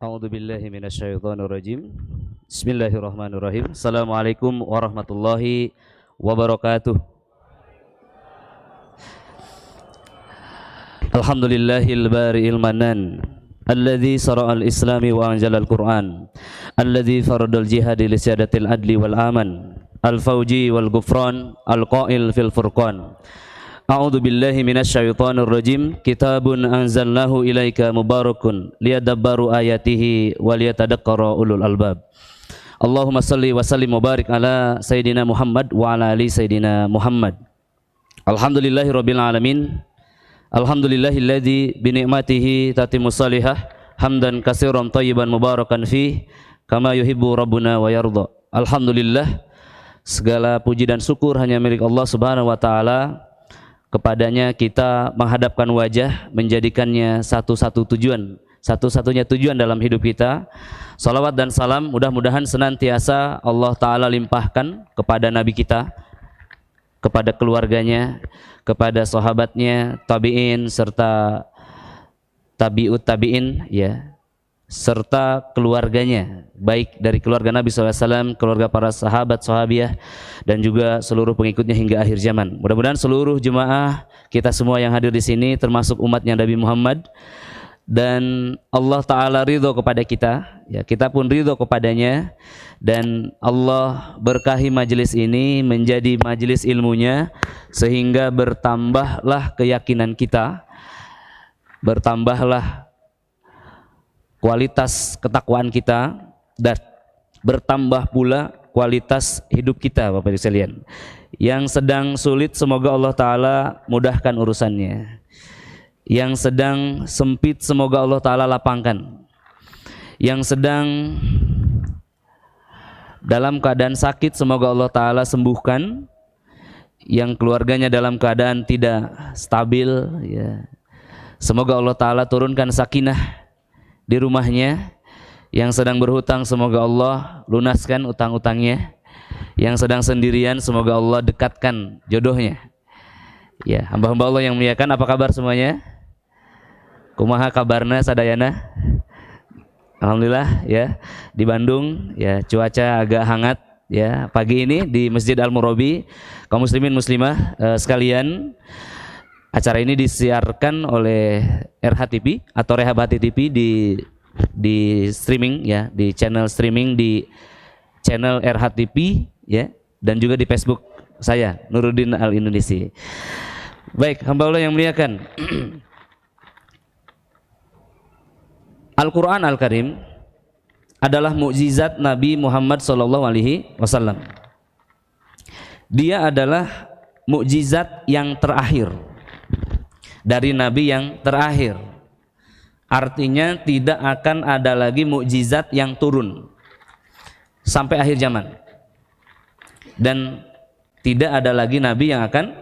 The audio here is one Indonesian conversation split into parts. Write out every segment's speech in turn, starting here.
A'udzu billahi minasyaitonir rajim. Bismillahirrahmanirrahim. Assalamualaikum warahmatullahi wabarakatuh. Alhamdulillahil bari'il manan alladzi sara'al islami wa anjalal qur'an alladzi faradal jihadi li siyadatil adli wal aman al-fawji wal ghufran al-qa'il fil furqan. A'udzu billahi minasyaitonir rajim. Kitabun anzalnahu ilaika mubarakun liyadabbaru ayatihi waliyatadakkara ulul albab. Allahumma salli wa sallim wa barik ala sayidina Muhammad wa ala ali sayidina Muhammad. Alhamdulillahi rabbil alamin. Alhamdulillahilladzi bi ni'matihi tatimmus salihah. Hamdan katsiran thayyiban mubarakan fi kama yuhibbu rabbuna wa yarda. Alhamdulillah, segala puji dan syukur hanya milik Allah Subhanahu wa taala. Kepadanya kita menghadapkan wajah, menjadikannya satu-satunya tujuan dalam hidup kita. Salawat dan salam mudah-mudahan senantiasa Allah Ta'ala limpahkan kepada Nabi kita, kepada keluarganya, kepada sahabatnya, tabi'in, serta tabi'ut tabi'in, ya, serta keluarganya, baik dari keluarga Nabi SAW, keluarga para sahabat, sahabiah, dan juga seluruh pengikutnya hingga akhir zaman. Mudah-mudahan seluruh jemaah kita semua yang hadir di sini, termasuk umatnya Nabi Muhammad, dan Allah Ta'ala ridho kepada kita, ya, kita pun ridho kepadanya, dan Allah berkahi majelis ini menjadi majelis ilmunya, sehingga bertambahlah keyakinan kita, bertambahlah kualitas ketakwaan kita, dan bertambah pula kualitas hidup kita. Bapak Ibu sekalian, yang sedang sulit semoga Allah Ta'ala mudahkan urusannya, yang sedang sempit semoga Allah Ta'ala lapangkan, yang sedang dalam keadaan sakit semoga Allah Ta'ala sembuhkan, yang keluarganya dalam keadaan tidak stabil, ya, semoga Allah Ta'ala turunkan sakinah di rumahnya. Yang sedang berhutang semoga Allah lunaskan utang-utangnya. Yang sedang sendirian semoga Allah dekatkan jodohnya. Ya, hamba-hamba Allah yang muliakan, apa kabar semuanya? Kumaha kabarna sadayana? Alhamdulillah, ya. Di Bandung, ya, cuaca agak hangat, ya, pagi ini di Masjid Al-Murabi. Kaum muslimin muslimah sekalian, acara ini disiarkan oleh RHTV atau Rehab Hati TV di streaming, ya, di channel streaming di channel RHTV, ya, dan juga di Facebook saya Nuruddin Al Indonesia. Baik, hamba Allah yang muliakan. Al-Quran Al-Karim adalah mukjizat Nabi Muhammad SAW. Dia adalah mukjizat yang terakhir dari Nabi yang terakhir. Artinya tidak akan ada lagi mukjizat yang turun sampai akhir zaman, dan tidak ada lagi Nabi yang akan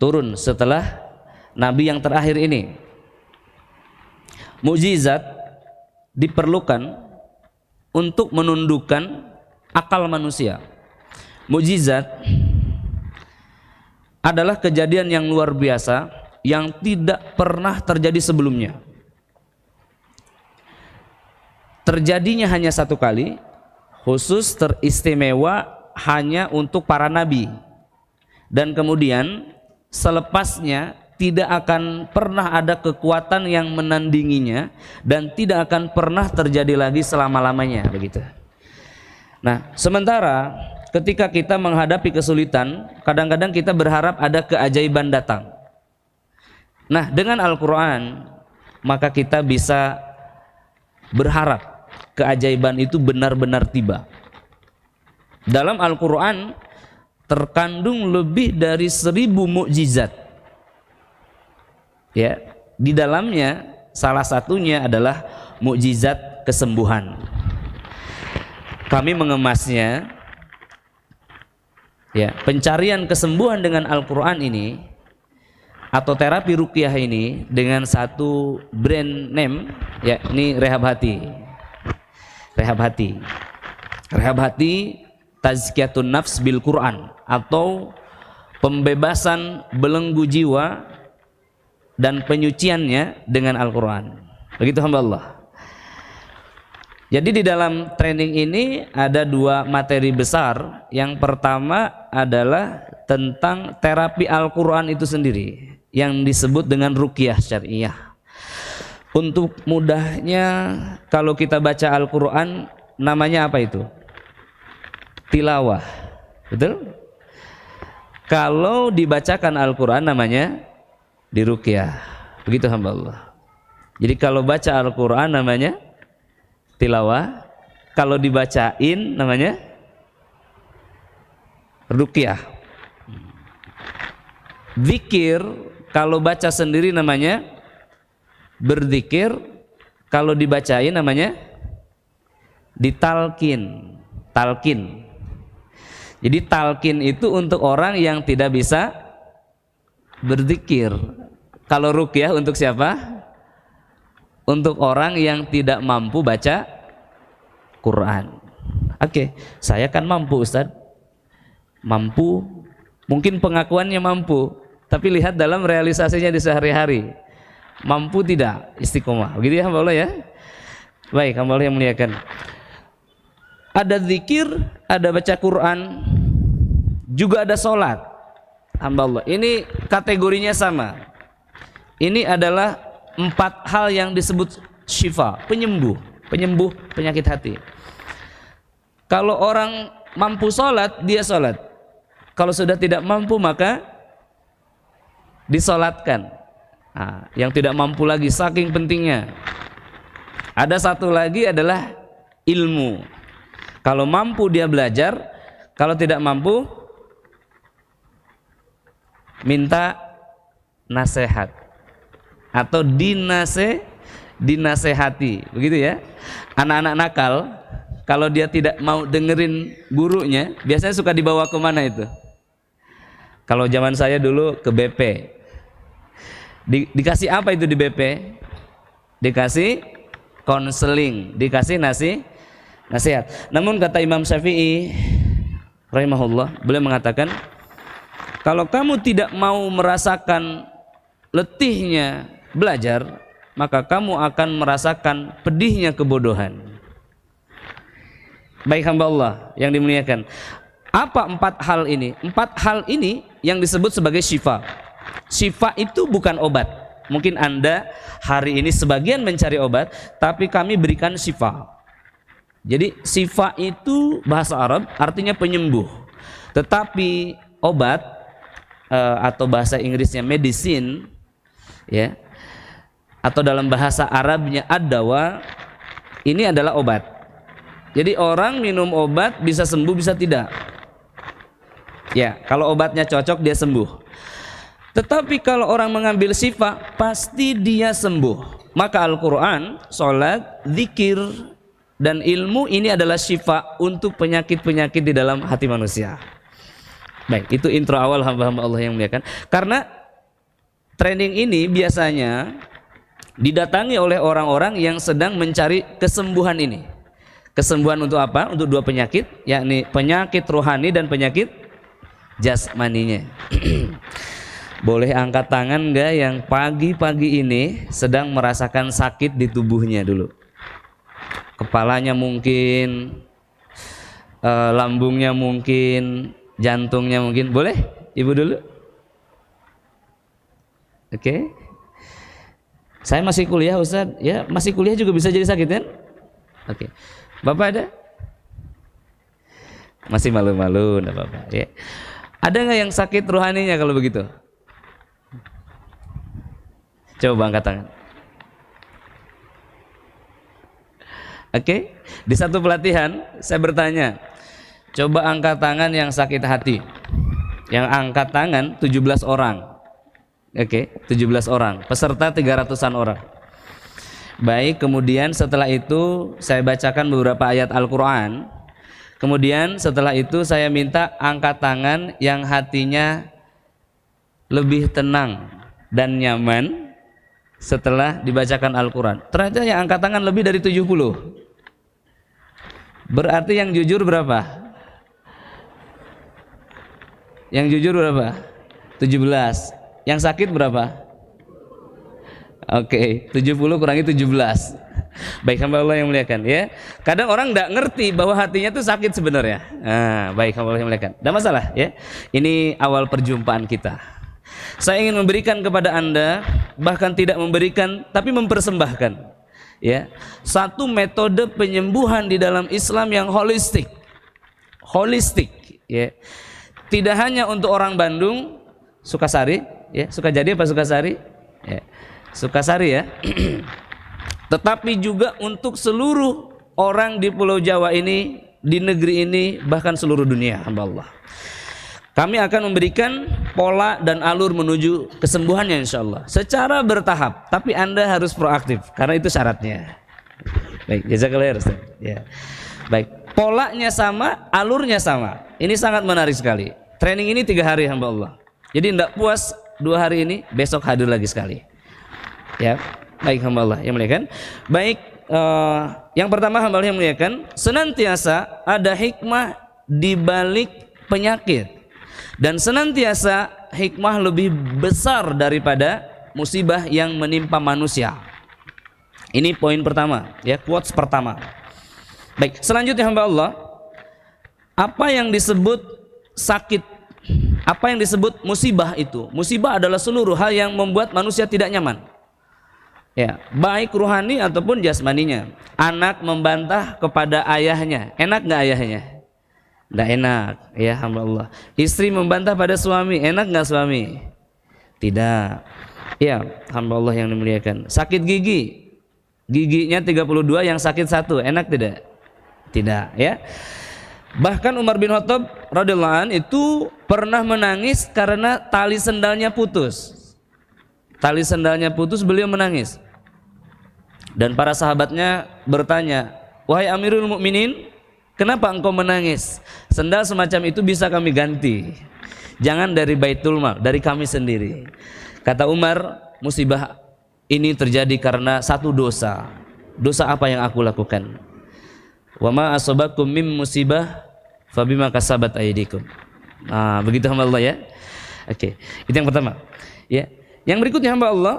turun setelah Nabi yang terakhir ini. Mukjizat diperlukan untuk menundukkan akal manusia. Mukjizat adalah kejadian yang luar biasa yang tidak pernah terjadi sebelumnya. Terjadinya hanya satu kali, khusus teristimewa hanya untuk para nabi, dan kemudian selepasnya tidak akan pernah ada kekuatan yang menandinginya, dan tidak akan pernah terjadi lagi selama-lamanya, begitu. Nah, sementara ketika kita menghadapi kesulitan, kadang-kadang kita berharap ada keajaiban datang. Nah, dengan Al-Quran maka kita bisa berharap keajaiban itu benar-benar tiba. Dalam Al-Quran terkandung lebih dari 1000 mukjizat. Ya, di dalamnya salah satunya adalah mukjizat kesembuhan. Kami mengemasnya, ya, pencarian kesembuhan dengan Al-Quran ini atau terapi ruqyah ini dengan satu brand name, yakni Rehab Hati. Rehab Hati. Rehab Hati Tazkiyatun Nafs bil Quran, atau pembebasan belenggu jiwa dan penyuciannya dengan Al-Quran. Begitu hamba Allah. Jadi di dalam training ini ada dua materi besar. Yang pertama adalah tentang terapi Al-Quran itu sendiri, yang disebut dengan ruqyah syariah. Untuk mudahnya, kalau kita baca Al-Quran, namanya apa itu? Tilawah, betul? Kalau dibacakan Al-Quran namanya diruqyah. Begitu hamba Allah. Jadi kalau baca Al-Quran namanya tilawah, kalau dibacain namanya ruqyah. Zikir kalau baca sendiri namanya berzikir, kalau dibacain namanya ditalkin, talkin. Jadi talkin itu untuk orang yang tidak bisa berzikir. Kalau ruqyah untuk siapa? Untuk orang yang tidak mampu baca Quran. Oke, saya kan mampu Ustaz. Mampu, mungkin pengakuannya mampu, tapi lihat dalam realisasinya di sehari-hari. Mampu tidak istiqomah. Begitu ya hamba Allah ya. Baik, hamba Allah yang muliakan. Ada zikir, ada baca Quran, juga ada sholat. Hamba Allah, ini kategorinya sama. Ini adalah 4 hal yang disebut syifa, penyembuh penyakit hati. Kalau orang mampu sholat, dia sholat. Kalau sudah tidak mampu, maka disolatkan. Nah, yang tidak mampu lagi, saking pentingnya. Ada satu lagi adalah ilmu. Kalau mampu dia belajar, kalau tidak mampu minta nasihat atau dinasehati, begitu ya. Anak-anak nakal kalau dia tidak mau dengerin gurunya, biasanya suka dibawa kemana itu? Kalau zaman saya dulu ke BP, dikasih apa itu di BP? Dikasih konseling, dikasih nasihat. Namun kata Imam Syafi'i rahimahullah, beliau mengatakan, kalau kamu tidak mau merasakan letihnya belajar, maka kamu akan merasakan pedihnya kebodohan. Baik hamba Allah yang dimuliakan, apa 4 hal ini? 4 hal ini yang disebut sebagai syifa. Syifa itu bukan obat. Mungkin Anda hari ini sebagian mencari obat, tapi kami berikan syifa. Jadi syifa itu bahasa Arab artinya penyembuh. Tetapi obat atau bahasa Inggrisnya medicine, ya, atau dalam bahasa Arabnya ad-dawa, ini adalah obat. Jadi orang minum obat bisa sembuh, bisa tidak. Ya, kalau obatnya cocok dia sembuh. Tetapi kalau orang mengambil syifa, pasti dia sembuh. Maka Al-Quran, sholat, zikir, dan ilmu ini adalah syifa untuk penyakit-penyakit di dalam hati manusia. Baik, itu intro awal hamba-hamba Allah yang muliakan. Karena training ini biasanya didatangi oleh orang-orang yang sedang mencari kesembuhan ini. Kesembuhan untuk apa? Untuk 2 penyakit, yakni penyakit rohani dan penyakit jasmaninya. Boleh angkat tangan enggak yang pagi-pagi ini sedang merasakan sakit di tubuhnya dulu? Kepalanya mungkin, lambungnya mungkin, jantungnya mungkin. Boleh? Ibu dulu. Oke. Saya masih kuliah Ustaz. Ya, masih kuliah juga bisa jadi sakit kan? Oke. Bapak ada? Masih malu-malu, enggak apa-apa, ya. Ada nggak yang sakit rohaninya kalau begitu? Coba angkat tangan. Oke, di satu pelatihan saya bertanya, coba angkat tangan yang sakit hati. Yang angkat tangan 17 orang. Oke, 17 orang. Peserta 300-an orang. Baik, kemudian setelah itu saya bacakan beberapa ayat Al-Quran. Kemudian setelah itu saya minta angkat tangan yang hatinya lebih tenang dan nyaman setelah dibacakan Al-Quran. Ternyata yang angkat tangan lebih dari 70. Berarti yang jujur berapa? Yang jujur berapa? 17. Yang sakit berapa? Oke, 70 kurangi 17. Baik hamba Allah yang muliakan ya. Kadang orang tidak ngerti bahwa hatinya itu sakit sebenarnya. Baik hamba Allah yang muliakan. Tidak masalah ya. Ini awal perjumpaan kita. Saya ingin memberikan kepada Anda, bahkan tidak memberikan tapi mempersembahkan ya, satu metode penyembuhan di dalam Islam yang holistik. Holistik ya. Tidak hanya untuk orang Bandung, Sukasari ya, Sukajadi apa Sukasari? Ya. Sukasari ya. Tetapi juga untuk seluruh orang di Pulau Jawa ini, di negeri ini, bahkan seluruh dunia hamba Allah. Kami akan memberikan pola dan alur menuju kesembuhannya insya Allah secara bertahap, tapi Anda harus proaktif karena itu syaratnya. Baik, jazakallah Ustaz. Ya. Baik, polanya sama, alurnya sama. Ini sangat menarik sekali. Training ini 3 hari hamba Allah. Jadi tidak puas 2 hari ini, besok hadir lagi sekali. Ya, baik hamba Allah yang muliakan. Baik, yang pertama hamba Allah yang muliakan, senantiasa ada hikmah di balik penyakit. Dan senantiasa hikmah lebih besar daripada musibah yang menimpa manusia. Ini poin pertama, ya, quotes pertama. Baik, selanjutnya hamba Allah, apa yang disebut sakit, apa yang disebut musibah itu? Musibah adalah seluruh hal yang membuat manusia tidak nyaman. Ya, baik ruhani ataupun jasmaninya. Anak membantah kepada ayahnya, enak nggak ayahnya? Tidak enak, ya hamba Allah. Istri membantah pada suami, enak nggak suami? Tidak. Ya hamba Allah yang dimuliakan. Sakit gigi, giginya 32 yang sakit 1, enak tidak? Tidak ya. Bahkan Umar bin Khattab radhiyallahu an itu pernah menangis karena tali sendalnya putus. Tali sendalnya putus, beliau menangis. Dan para sahabatnya bertanya, "Wahai Amirul Mukminin, kenapa engkau menangis? Sendal semacam itu bisa kami ganti. Jangan dari Baitul Mal, dari kami sendiri." Kata Umar, musibah ini terjadi karena satu dosa. Dosa apa yang aku lakukan? Wa ma asabakum mim musibah fabima kasabat aydikum. Begitu hamba Allah ya. Oke, itu yang pertama. Ya. Yang berikutnya hamba Allah,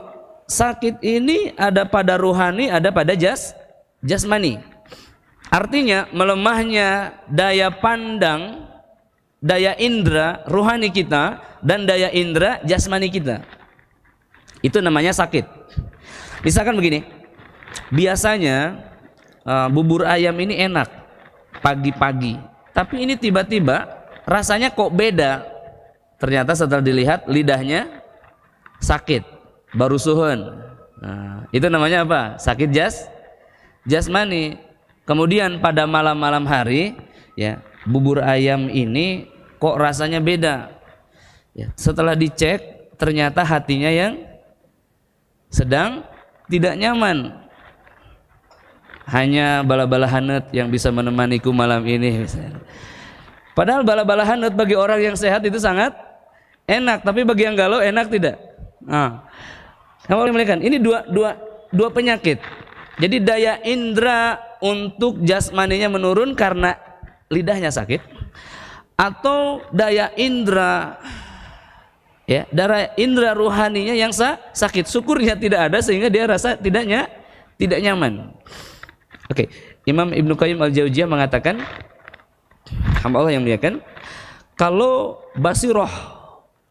sakit ini ada pada rohani, ada pada jasmani. Artinya melemahnya daya pandang, daya indera rohani kita dan daya indera jasmani kita. Itu namanya sakit. Misalkan begini, biasanya bubur ayam ini enak pagi-pagi, tapi ini tiba-tiba rasanya kok beda. Ternyata setelah dilihat lidahnya sakit, baru suhun. Itu namanya apa? Sakit jasmani. Kemudian pada malam-malam hari, ya, bubur ayam ini kok rasanya beda. Ya, setelah dicek, ternyata hatinya yang sedang tidak nyaman. Hanya bala-bala hanut yang bisa menemaniku malam ini. Padahal bala-bala hanut bagi orang yang sehat itu sangat enak, tapi bagi yang galau enak tidak? Ini dua penyakit. Jadi daya indera untuk jasmaninya menurun karena lidahnya sakit, atau daya indera, ya, daya indera ruhaninya yang sakit, syukurnya tidak ada sehingga dia rasa tidak nyaman. Oke, Imam Ibnu Qayyim Al-Jauziyah mengatakan, hamba Allah yang muliakan, kalau basiroh,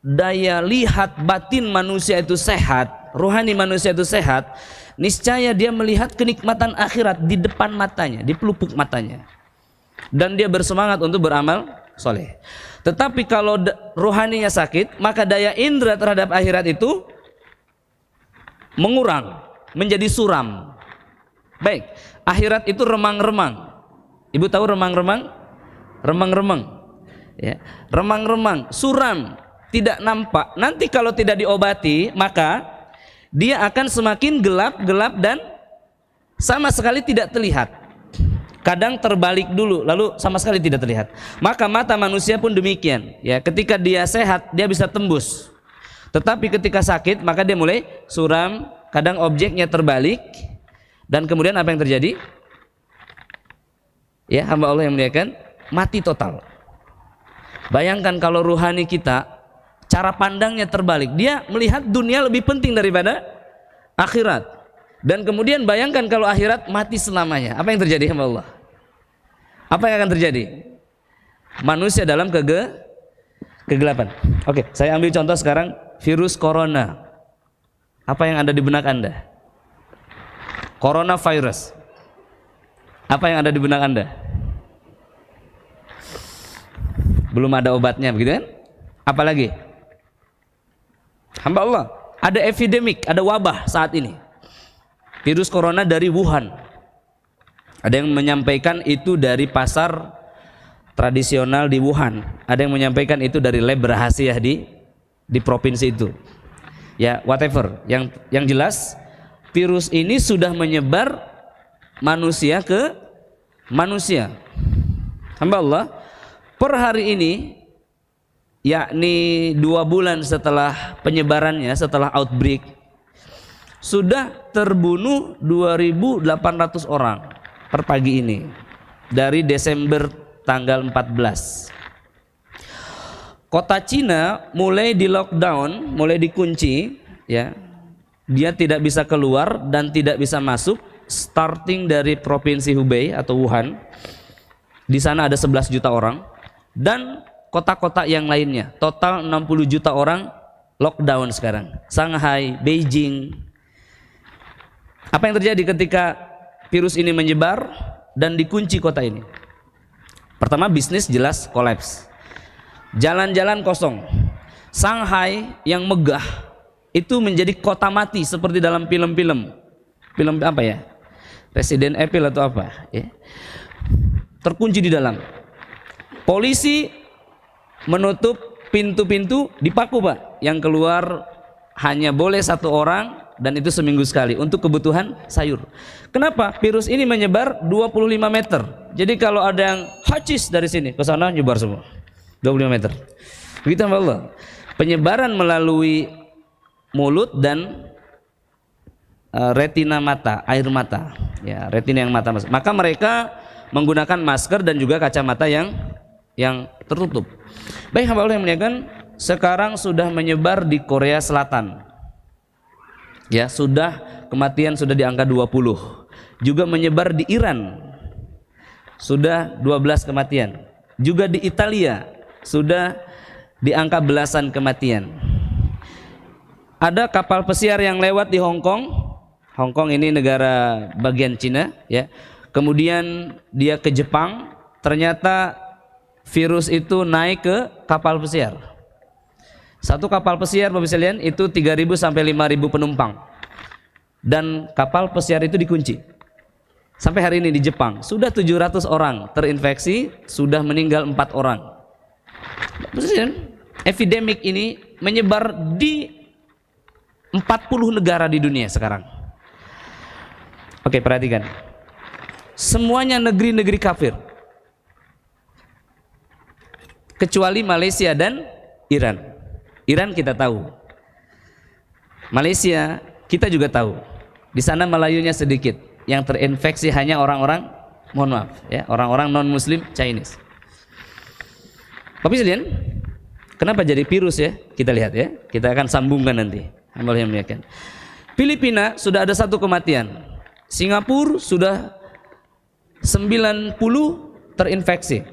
daya lihat batin manusia itu sehat, rohani manusia itu sehat, niscaya dia melihat kenikmatan akhirat di depan matanya, di pelupuk matanya, dan dia bersemangat untuk beramal soleh. Tetapi kalau rohaninya sakit, maka daya indera terhadap akhirat itu mengurang, menjadi suram. Baik, akhirat itu remang-remang. Ibu tahu remang-remang? Remang-remang, ya, remang-remang, suram, tidak nampak. Nanti kalau tidak diobati, maka dia akan semakin gelap dan sama sekali tidak terlihat. Kadang terbalik dulu, lalu sama sekali tidak terlihat. Maka mata manusia pun demikian. Ya, ketika dia sehat, dia bisa tembus. Tetapi ketika sakit, maka dia mulai suram. Kadang objeknya terbalik, dan kemudian apa yang terjadi? Ya, hamba Allah yang muliakan, mati total. Bayangkan kalau ruhani kita, cara pandangnya terbalik, dia melihat dunia lebih penting daripada akhirat. Dan kemudian bayangkan kalau akhirat mati selamanya, apa yang terjadi sama Allah? Apa yang akan terjadi? Manusia dalam kegelapan. Oke, saya ambil contoh sekarang virus corona. Apa yang ada di benak Anda? Coronavirus. Apa yang ada di benak Anda? Belum ada obatnya, begitu kan? Apalagi? Hamba Allah, ada epidemik, ada wabah saat ini. Virus corona dari Wuhan. Ada yang menyampaikan itu dari pasar tradisional di Wuhan. Ada yang menyampaikan itu dari lab rahasia di provinsi itu. Ya, whatever. Yang jelas, virus ini sudah menyebar manusia ke manusia. Hamba Allah, per hari ini, yakni 2 bulan setelah penyebarannya, setelah outbreak, sudah terbunuh 2.800 orang per pagi ini dari Desember tanggal 14. Kota Cina mulai di lockdown, mulai dikunci, ya. Dia tidak bisa keluar dan tidak bisa masuk, starting dari provinsi Hubei atau Wuhan. Di sana ada 11 juta orang dan kota-kota yang lainnya. Total 60 juta orang lockdown sekarang. Shanghai, Beijing. Apa yang terjadi ketika virus ini menyebar dan dikunci kota ini? Pertama, bisnis jelas kolaps. Jalan-jalan kosong. Shanghai yang megah itu menjadi kota mati seperti dalam film-film. Film apa ya? Resident Evil atau apa? Ya. Terkunci di dalam. Polisi menutup pintu-pintu, dipaku Pak. Yang keluar hanya boleh 1 orang dan itu seminggu sekali untuk kebutuhan sayur. Kenapa? Virus ini menyebar 25 meter. Jadi kalau ada yang hacis dari sini ke sana nyebar semua. 25 meter. Begitu Allah. Penyebaran melalui mulut dan retina mata, air mata. Ya, retina yang mata. Maka mereka menggunakan masker dan juga kacamata yang tertutup. Baik hamba Allah yang muliakan, sekarang sudah menyebar di Korea Selatan. Ya, kematian sudah di angka 20. Juga menyebar di Iran. Sudah 12 kematian. Juga di Italia sudah di angka belasan kematian. Ada kapal pesiar yang lewat di Hong Kong. Hong Kong ini negara bagian Cina, ya. Kemudian dia ke Jepang, ternyata virus itu naik ke kapal pesiar. Satu kapal pesiar Bapak sekalian itu 3.000 sampai 5.000 penumpang. Dan kapal pesiar itu dikunci. Sampai hari ini di Jepang sudah 700 orang terinfeksi, sudah meninggal 4 orang. Bapak sekalian, epidemik ini menyebar di 40 negara di dunia sekarang. Oke, perhatikan. Semuanya negeri-negeri kafir. Kecuali Malaysia dan Iran. Iran kita tahu. Malaysia kita juga tahu. Di sana Melayunya sedikit. Yang terinfeksi hanya orang-orang, mohon maaf ya, orang-orang non-muslim Chinese. Tapi sekalian, kenapa jadi virus ya? Kita lihat ya. Kita akan sambungkan nanti. Alhamdulillah memuliakan. Filipina sudah ada 1 kematian. Singapura sudah 90 terinfeksi.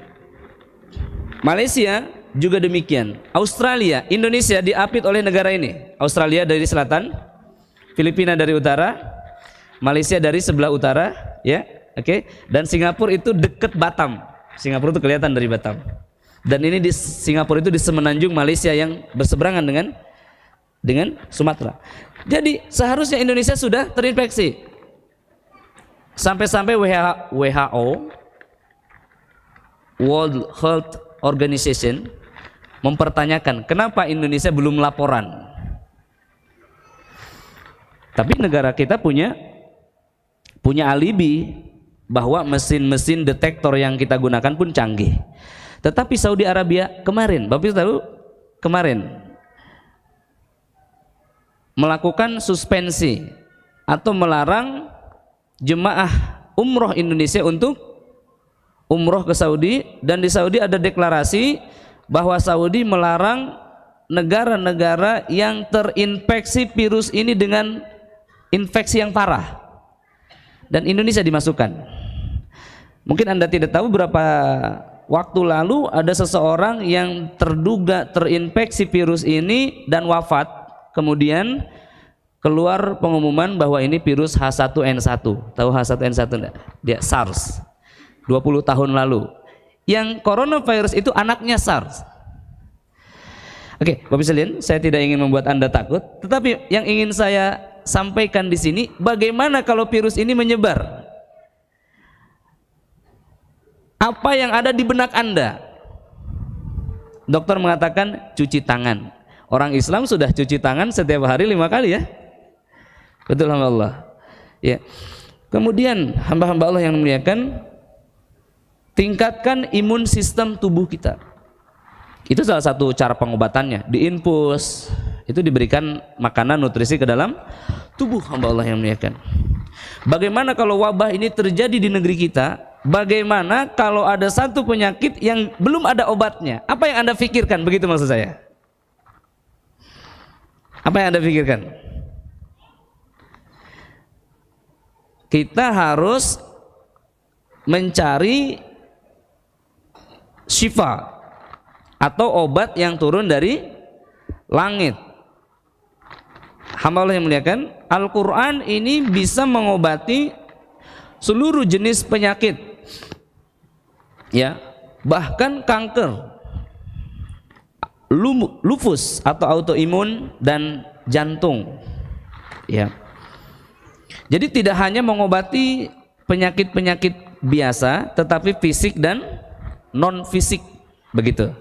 Malaysia juga demikian. Australia, Indonesia diapit oleh negara ini. Australia dari selatan, Filipina dari utara, Malaysia dari sebelah utara, ya, oke. Dan Singapura itu dekat Batam. Singapura itu kelihatan dari Batam. Dan ini di Singapura itu di semenanjung Malaysia yang berseberangan dengan Sumatera. Jadi seharusnya Indonesia sudah terinfeksi. Sampai-sampai WHO, World Health Organization, mempertanyakan kenapa Indonesia belum laporan. Tapi negara kita punya alibi bahwa mesin-mesin detektor yang kita gunakan pun canggih. Tetapi Saudi Arabia kemarin, Bapak tahu, kemarin melakukan suspensi atau melarang jemaah umroh Indonesia untuk umroh ke Saudi, dan di Saudi ada deklarasi bahwa Saudi melarang negara-negara yang terinfeksi virus ini dengan infeksi yang parah. dan Indonesia dimasukkan. Mungkin Anda tidak tahu, berapa waktu lalu ada seseorang yang terduga terinfeksi virus ini dan wafat. Kemudian keluar pengumuman bahwa ini virus H1N1. Tahu H1N1 enggak? Dia SARS. 20 tahun lalu. Yang coronavirus itu anaknya SARS. Oke, Bapak sekalian, saya tidak ingin membuat Anda takut, tetapi yang ingin saya sampaikan di sini, bagaimana kalau virus ini menyebar? Apa yang ada di benak Anda? Dokter mengatakan cuci tangan. Orang Islam sudah cuci tangan setiap hari 5 kali ya. Betul, hamba Allah. Ya. Kemudian hamba-hamba Allah yang memuliakan, tingkatkan imun sistem tubuh kita. Itu salah satu cara pengobatannya. Diinfus, itu diberikan makanan nutrisi ke dalam tubuh, hamba Allah yang memuliakan. Bagaimana kalau wabah ini terjadi di negeri kita? Bagaimana kalau ada satu penyakit yang belum ada obatnya? Apa yang Anda pikirkan? Begitu maksud saya. Apa yang Anda pikirkan? Kita harus mencari syifa atau obat yang turun dari langit. Hamba Allah yang muliakan, Al-Quran ini bisa mengobati seluruh jenis penyakit, ya, bahkan kanker, lupus atau autoimun, dan jantung, ya. Jadi tidak hanya mengobati penyakit-penyakit biasa, tetapi fisik dan non fisik, begitu.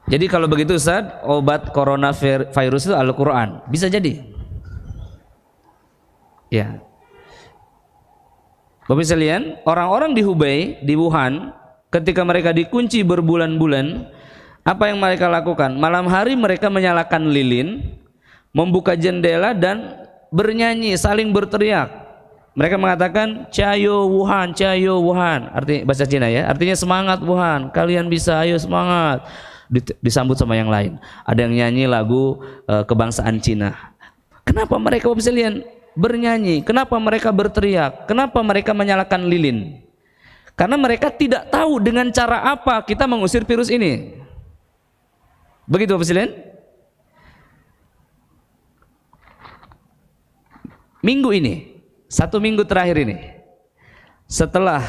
Jadi kalau begitu Ustaz, obat coronavirus itu Al-Quran, bisa jadi, ya. Bapak sekalian, orang-orang di Hubei, di Wuhan, ketika mereka dikunci berbulan-bulan, apa yang mereka lakukan? Malam hari mereka menyalakan lilin, membuka jendela dan bernyanyi, saling berteriak. Mereka mengatakan Cayo Wuhan, Cayo Wuhan, arti bahasa Cina ya, artinya semangat Wuhan, kalian bisa, ayo semangat. Disambut sama yang lain. Ada yang nyanyi lagu kebangsaan Cina. Kenapa mereka, Bapak sekalian, bernyanyi? Kenapa mereka berteriak? Kenapa mereka menyalakan lilin? Karena mereka tidak tahu dengan cara apa kita mengusir virus ini. Begitu, Bapak sekalian. Minggu ini, 1 minggu terakhir ini, setelah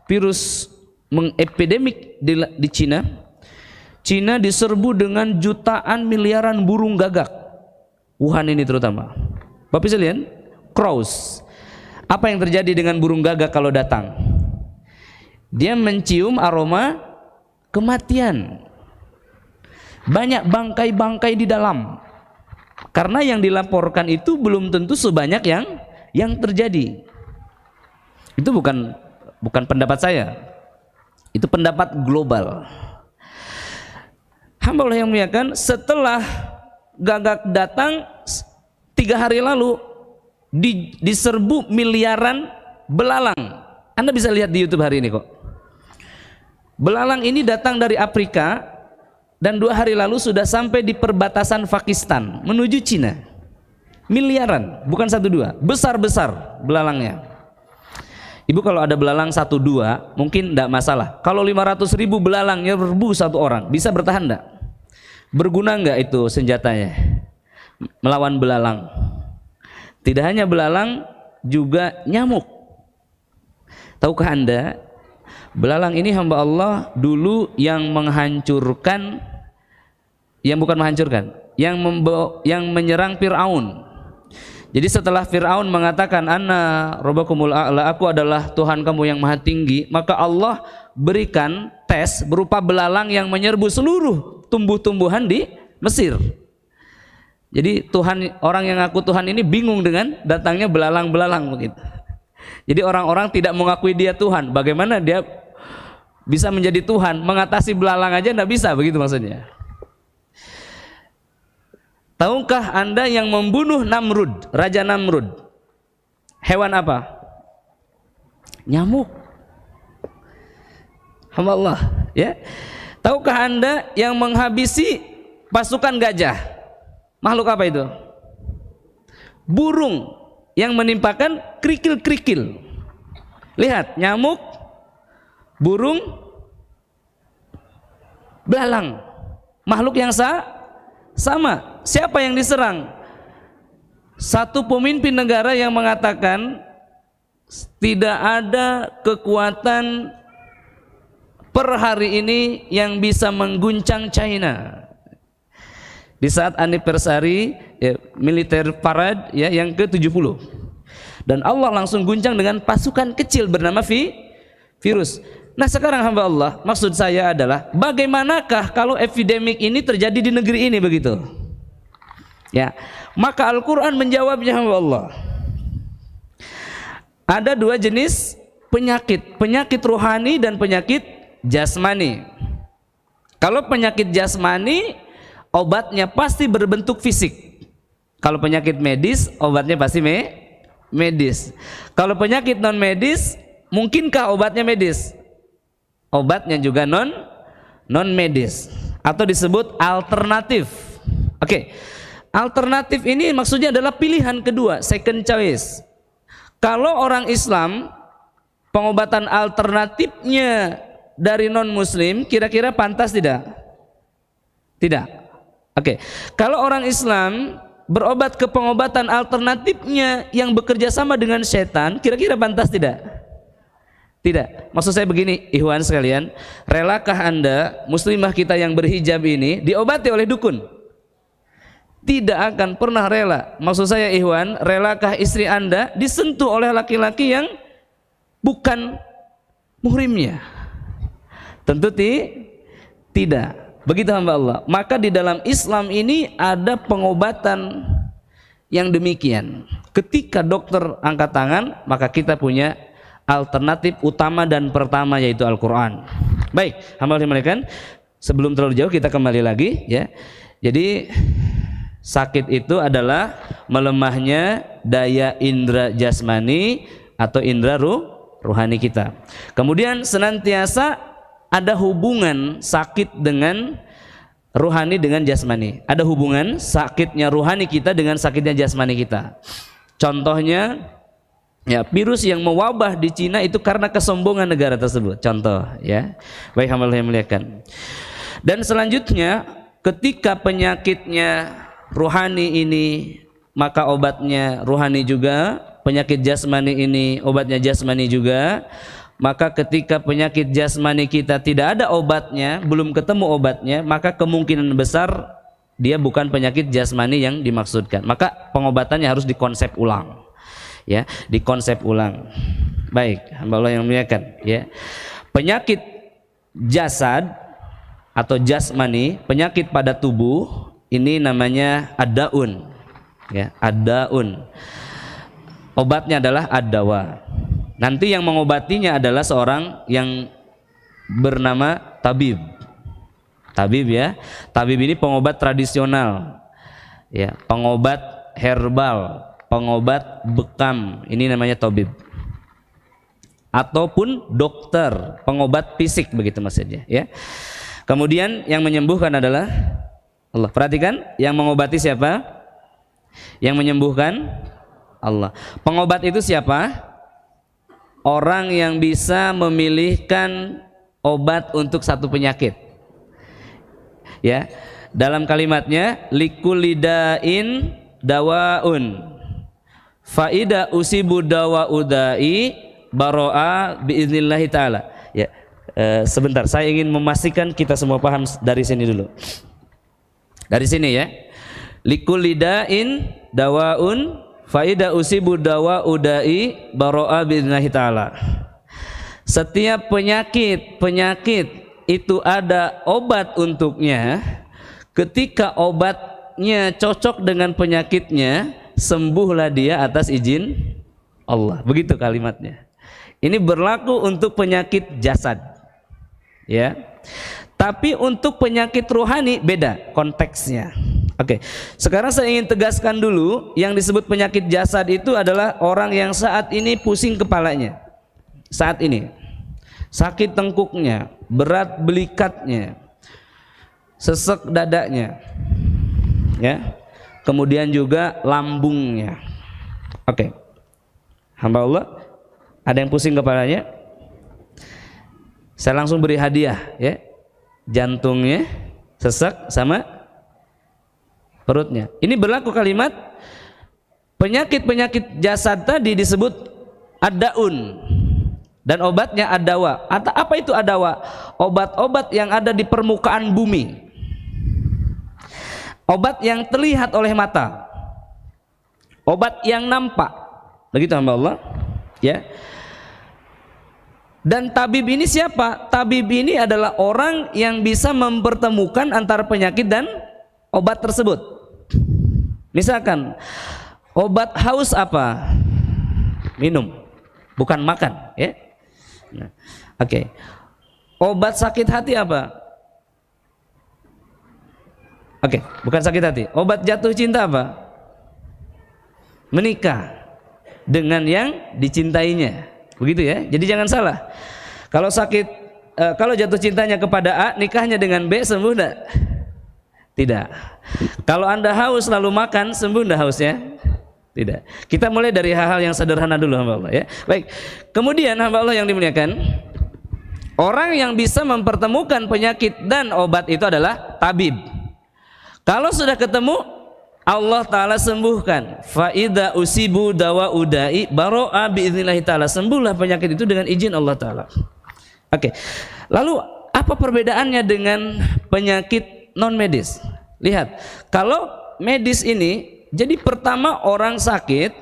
virus mengepidemik di Cina diserbu dengan jutaan miliaran burung gagak. Wuhan ini terutama. Bapak sekalian, crows. Apa yang terjadi dengan burung gagak kalau datang? Dia mencium aroma kematian. Banyak bangkai-bangkai di dalam. Karena yang dilaporkan itu belum tentu sebanyak yang terjadi. Itu bukan pendapat saya. Itu pendapat global. Hamba Allah yang muliakan, setelah gagak datang 3 hari lalu diserbu miliaran belalang. Anda bisa lihat di YouTube hari ini kok. Belalang ini datang dari Afrika dan 2 hari lalu sudah sampai di perbatasan Pakistan menuju Cina. Miliaran, bukan 1-2, besar-besar belalangnya. Ibu kalau ada belalang 1-2 mungkin tidak masalah. Kalau 500.000 belalang nyerbu satu orang, bisa bertahan enggak? Berguna enggak itu senjatanya melawan belalang? Tidak hanya belalang, juga nyamuk. Tahukah Anda, belalang ini hamba Allah dulu yang menghancurkan, yang bukan menghancurkan, yang menyerang Fir'aun. Jadi setelah Fir'aun mengatakan Ana Rabbakumul A'la, aku adalah Tuhan kamu yang maha tinggi, maka Allah berikan tes berupa belalang yang menyerbu seluruh tumbuh-tumbuhan di Mesir. Jadi orang yang ngaku Tuhan ini bingung dengan datangnya belalang-belalang begitu. Jadi orang-orang tidak mengakui dia Tuhan. Bagaimana dia bisa menjadi Tuhan? Mengatasi belalang aja tidak bisa, begitu maksudnya. Tahukah Anda yang membunuh Namrud, Raja Namrud? Hewan apa? Nyamuk. Hamba Allah, ya. Tahukah Anda yang menghabisi pasukan gajah? Makhluk apa itu? Burung. yang menimpakan kerikil-kerikil. Lihat, nyamuk, burung, belalang, makhluk yang sama. Siapa yang diserang? Satu pemimpin negara yang mengatakan tidak ada kekuatan per hari ini yang bisa mengguncang China. Di saat anniversary ya, militer parade ya, yang ke-70, dan Allah langsung guncang dengan pasukan kecil bernama virus. Nah sekarang hamba Allah, maksud saya adalah bagaimanakah kalau epidemik ini terjadi di negeri ini begitu ya? Maka Al-Quran menjawabnya hamba Allah, ada dua jenis penyakit, penyakit rohani dan penyakit jasmani. Kalau penyakit jasmani obatnya pasti berbentuk fisik. Kalau penyakit medis, obatnya pasti medis. Kalau penyakit non medis, mungkinkah obatnya medis? Obatnya juga non medis atau disebut alternatif. Oke. Alternatif ini maksudnya adalah pilihan kedua, second choice. Kalau orang Islam, pengobatan alternatifnya dari non muslim kira-kira pantas tidak? Tidak. Oke, kalau orang Islam berobat ke pengobatan alternatifnya yang bekerja sama dengan setan, kira-kira pantas tidak? Tidak. Maksud saya begini, ikhwan sekalian, relakah Anda, muslimah kita yang berhijab ini, diobati oleh dukun? Tidak akan pernah rela. Maksud saya ikhwan, relakah istri Anda disentuh oleh laki-laki yang bukan muhrimnya? Tentu tidak. Begitu hamba Allah. Maka di dalam Islam ini ada pengobatan yang demikian. Ketika dokter angkat tangan, maka kita punya alternatif utama dan pertama, yaitu Al-Quran. Baik, hamba Allah dimulakan. Sebelum terlalu jauh kita kembali lagi ya. Jadi sakit itu adalah melemahnya daya indera jasmani atau indera ruhani kita. Kemudian senantiasa ada hubungan sakit dengan ruhani dengan jasmani. Ada hubungan sakitnya ruhani kita dengan sakitnya jasmani kita. Contohnya ya, virus yang mewabah di Cina itu karena kesombongan negara tersebut. Contoh ya. Baik hamba Allah yang muliakan. Dan selanjutnya ketika penyakitnya ruhani ini, maka obatnya ruhani juga. Penyakit jasmani ini obatnya jasmani juga. Maka ketika penyakit jasmani kita tidak ada obatnya, belum ketemu obatnya, maka kemungkinan besar dia bukan penyakit jasmani yang dimaksudkan. Maka pengobatannya harus dikonsep ulang. Ya, dikonsep ulang. Baik, hamba Allah yang muliakan, ya. Penyakit jasad atau jasmani, penyakit pada tubuh, ini namanya ad-daun. Ya, ad-daun. Obatnya adalah ad-dawa. Nanti yang mengobatinya adalah seorang yang bernama tabib. Tabib ya. Tabib ini pengobat tradisional. Ya, pengobat herbal, pengobat bekam. Ini namanya tabib. Ataupun dokter, pengobat fisik begitu maksudnya, ya. Kemudian yang menyembuhkan adalah Allah. Perhatikan, yang mengobati siapa? Yang menyembuhkan Allah. Pengobat itu siapa? Orang yang bisa memilihkan obat untuk satu penyakit. Ya, dalam kalimatnya likulidain dawaun. Faida usibu dawa udai baro'a biiznillahi ta'ala. Ya, sebentar, saya ingin memastikan kita semua paham dari sini dulu. Dari sini ya. Likulidain dawaun faida usibu dawa udai baro'a biiznillahi ta'ala. Setiap penyakit itu ada obat untuknya. Ketika obatnya cocok dengan penyakitnya, sembuhlah dia atas izin Allah. Begitu kalimatnya. Ini berlaku untuk penyakit jasad, ya. Tapi untuk penyakit rohani beda konteksnya. Oke, sekarang saya ingin tegaskan dulu, yang disebut penyakit jasad itu adalah orang yang saat ini pusing kepalanya, saat ini sakit tengkuknya, berat belikatnya, sesek dadanya, ya. Kemudian juga lambungnya. Oke. Hamba Allah, ada yang pusing kepalanya? Saya langsung beri hadiah ya. Jantungnya sesak sama perutnya. Ini berlaku kalimat penyakit-penyakit jasad tadi disebut ad-daun dan obatnya ad-dawa. Apa itu ad-dawa? Obat-obat yang ada di permukaan bumi. Obat yang terlihat oleh mata. Obat yang nampak. Begitu hamba Allah, ya. Dan tabib ini siapa? Tabib ini adalah orang yang bisa mempertemukan antara penyakit dan obat tersebut. Misalkan obat haus apa? Minum, bukan makan, ya. Nah, oke. Obat sakit hati apa? Oke, bukan sakit hati. Obat jatuh cinta apa? Menikah dengan yang dicintainya. Begitu ya. Jadi jangan salah. Kalau sakit, kalau jatuh cintanya kepada A, nikahnya dengan B, sembuh enggak? Tidak. Kalau Anda haus lalu makan, sembuh enggak hausnya? Tidak. Kita mulai dari hal-hal yang sederhana dulu hamba Allah ya. Baik. Kemudian hamba Allah yang dimuliakan, orang yang bisa mempertemukan penyakit dan obat itu adalah tabib. Kalau sudah ketemu, Allah Ta'ala sembuhkan. Fa'idha usibu dawa udai baro'a bi'idhnillahi ta'ala. Sembuhlah penyakit itu dengan izin Allah Ta'ala. Oke. Lalu apa perbedaannya dengan penyakit non medis? Lihat, kalau medis ini, jadi pertama orang sakit,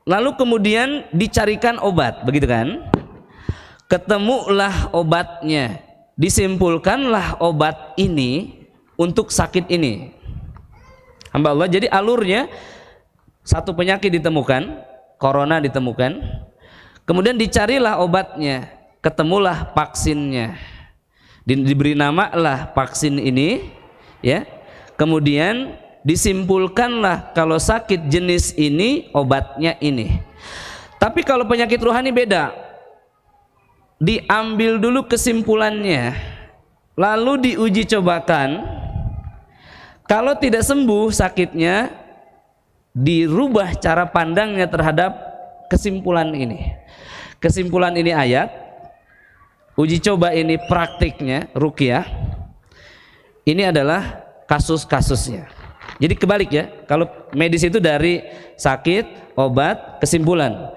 lalu kemudian dicarikan obat, begitu kan? Ketemulah obatnya, disimpulkanlah obat ini untuk sakit ini. Hamba Allah, jadi alurnya satu penyakit ditemukan, corona ditemukan, kemudian dicarilah obatnya, ketemulah vaksinnya, diberi nama lah vaksin ini, ya. Kemudian disimpulkanlah kalau sakit jenis ini obatnya ini. Tapi kalau penyakit rohani beda, diambil dulu kesimpulannya, lalu diuji cobakan. Kalau tidak sembuh sakitnya, dirubah cara pandangnya terhadap kesimpulan ini. Kesimpulan ini ayat, uji coba ini praktiknya, ruqyah. Ini adalah kasus-kasusnya. Jadi kebalik ya, kalau medis itu dari sakit, obat, kesimpulan.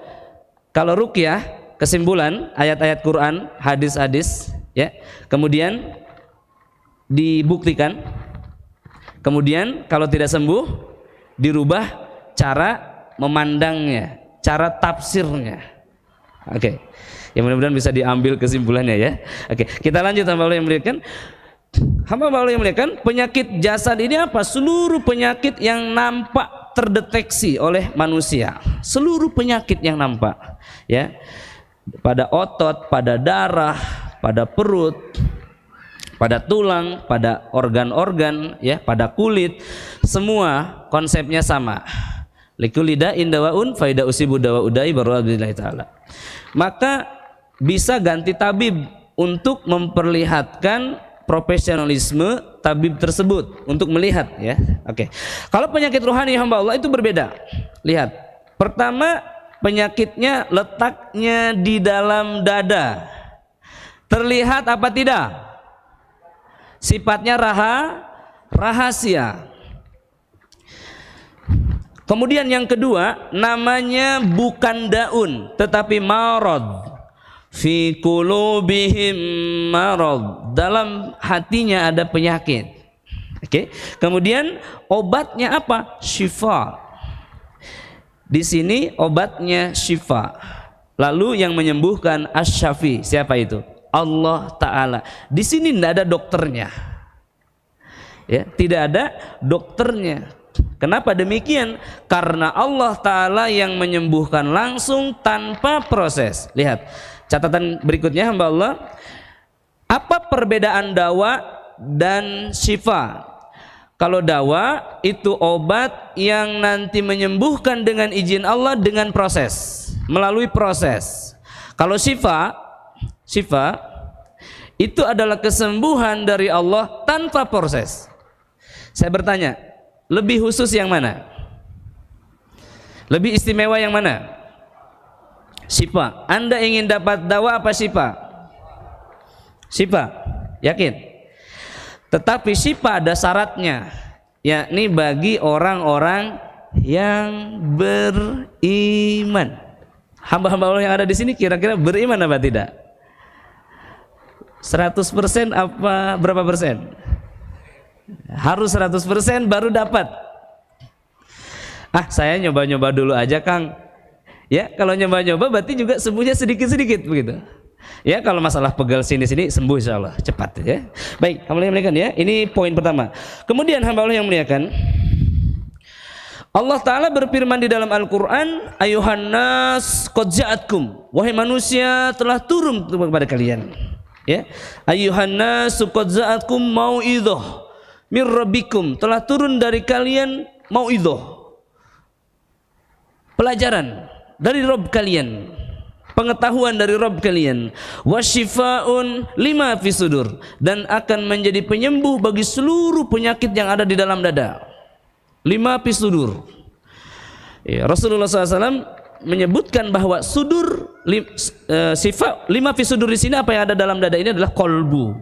Kalau ruqyah, kesimpulan, ayat-ayat Quran, hadis-hadis, ya. Kemudian dibuktikan. Kemudian kalau tidak sembuh, dirubah cara memandangnya, cara tafsirnya. Oke. Ya mudah-mudahan bisa diambil kesimpulannya ya. Oke, kita lanjut hamba Allah yang muliakan. Hamba Allah yang muliakan, penyakit jasad ini apa? Seluruh penyakit yang nampak terdeteksi oleh manusia. Seluruh penyakit yang nampak, ya. Pada otot, pada darah, pada perut, pada tulang, pada organ-organ, ya, pada kulit, semua konsepnya sama. Likulli da'in dawaun fa idza usibu dawa udai billahi ta'ala. Maka bisa ganti tabib untuk memperlihatkan profesionalisme tabib tersebut untuk melihat ya. Oke. Kalau penyakit rohani hamba Allah itu berbeda. Lihat. Pertama, penyakitnya letaknya di dalam dada. Terlihat apa tidak? Sifatnya rahasia. Kemudian yang kedua, namanya bukan daun tetapi marad. Fi qulubihim marad, dalam hatinya ada penyakit. Oke. Kemudian obatnya apa? Syifa. Di sini obatnya syifa. Lalu yang menyembuhkan asy-syafi, siapa itu? Allah Ta'ala. Di sini tidak ada dokternya, ya, tidak ada dokternya. Kenapa demikian? Karena Allah Ta'ala yang menyembuhkan langsung tanpa proses. Lihat catatan berikutnya hamba Allah. Apa perbedaan dawa dan syifa? Kalau dawa itu obat yang nanti menyembuhkan dengan izin Allah dengan proses, melalui proses. Kalau syifa itu adalah kesembuhan dari Allah tanpa proses. Saya bertanya, lebih khusus yang mana? Lebih istimewa yang mana? Syifa. Anda ingin dapat dawa apa syifa? Syifa. Yakin? Tetapi syifa ada syaratnya, yakni bagi orang-orang yang beriman. Hamba-hamba Allah yang ada di sini kira-kira beriman apa tidak? 100% apa berapa persen? Harus 100% baru dapat. Saya nyoba-nyoba dulu aja Kang. Ya, kalau nyoba-nyoba berarti juga sembuhnya sedikit-sedikit begitu. Ya, kalau masalah pegal sini-sini sembuh insyaallah cepat ya. Baik, hamba Allah yang muliakan ya. Ini poin pertama. Kemudian hamba Allah yang muliakan, Allah Ta'ala berfirman di dalam Al-Quran, ayuhan nas qad ja'atkum, wahai manusia telah turun kepada kalian ya. Ayuhan nas qad ja'atkum mau'idhah mir rabbikum, telah turun dari kalian mau'idhah, pelajaran dari Rabb kalian, pengetahuan dari Rabb kalian, wasyifaun lima fi sudur, dan akan menjadi penyembuh bagi seluruh penyakit yang ada di dalam dada. Lima fi sudur ya, Rasulullah SAW menyebutkan bahwa sudur sifat lima fi sudur di sini, apa yang ada dalam dada ini adalah kolbu.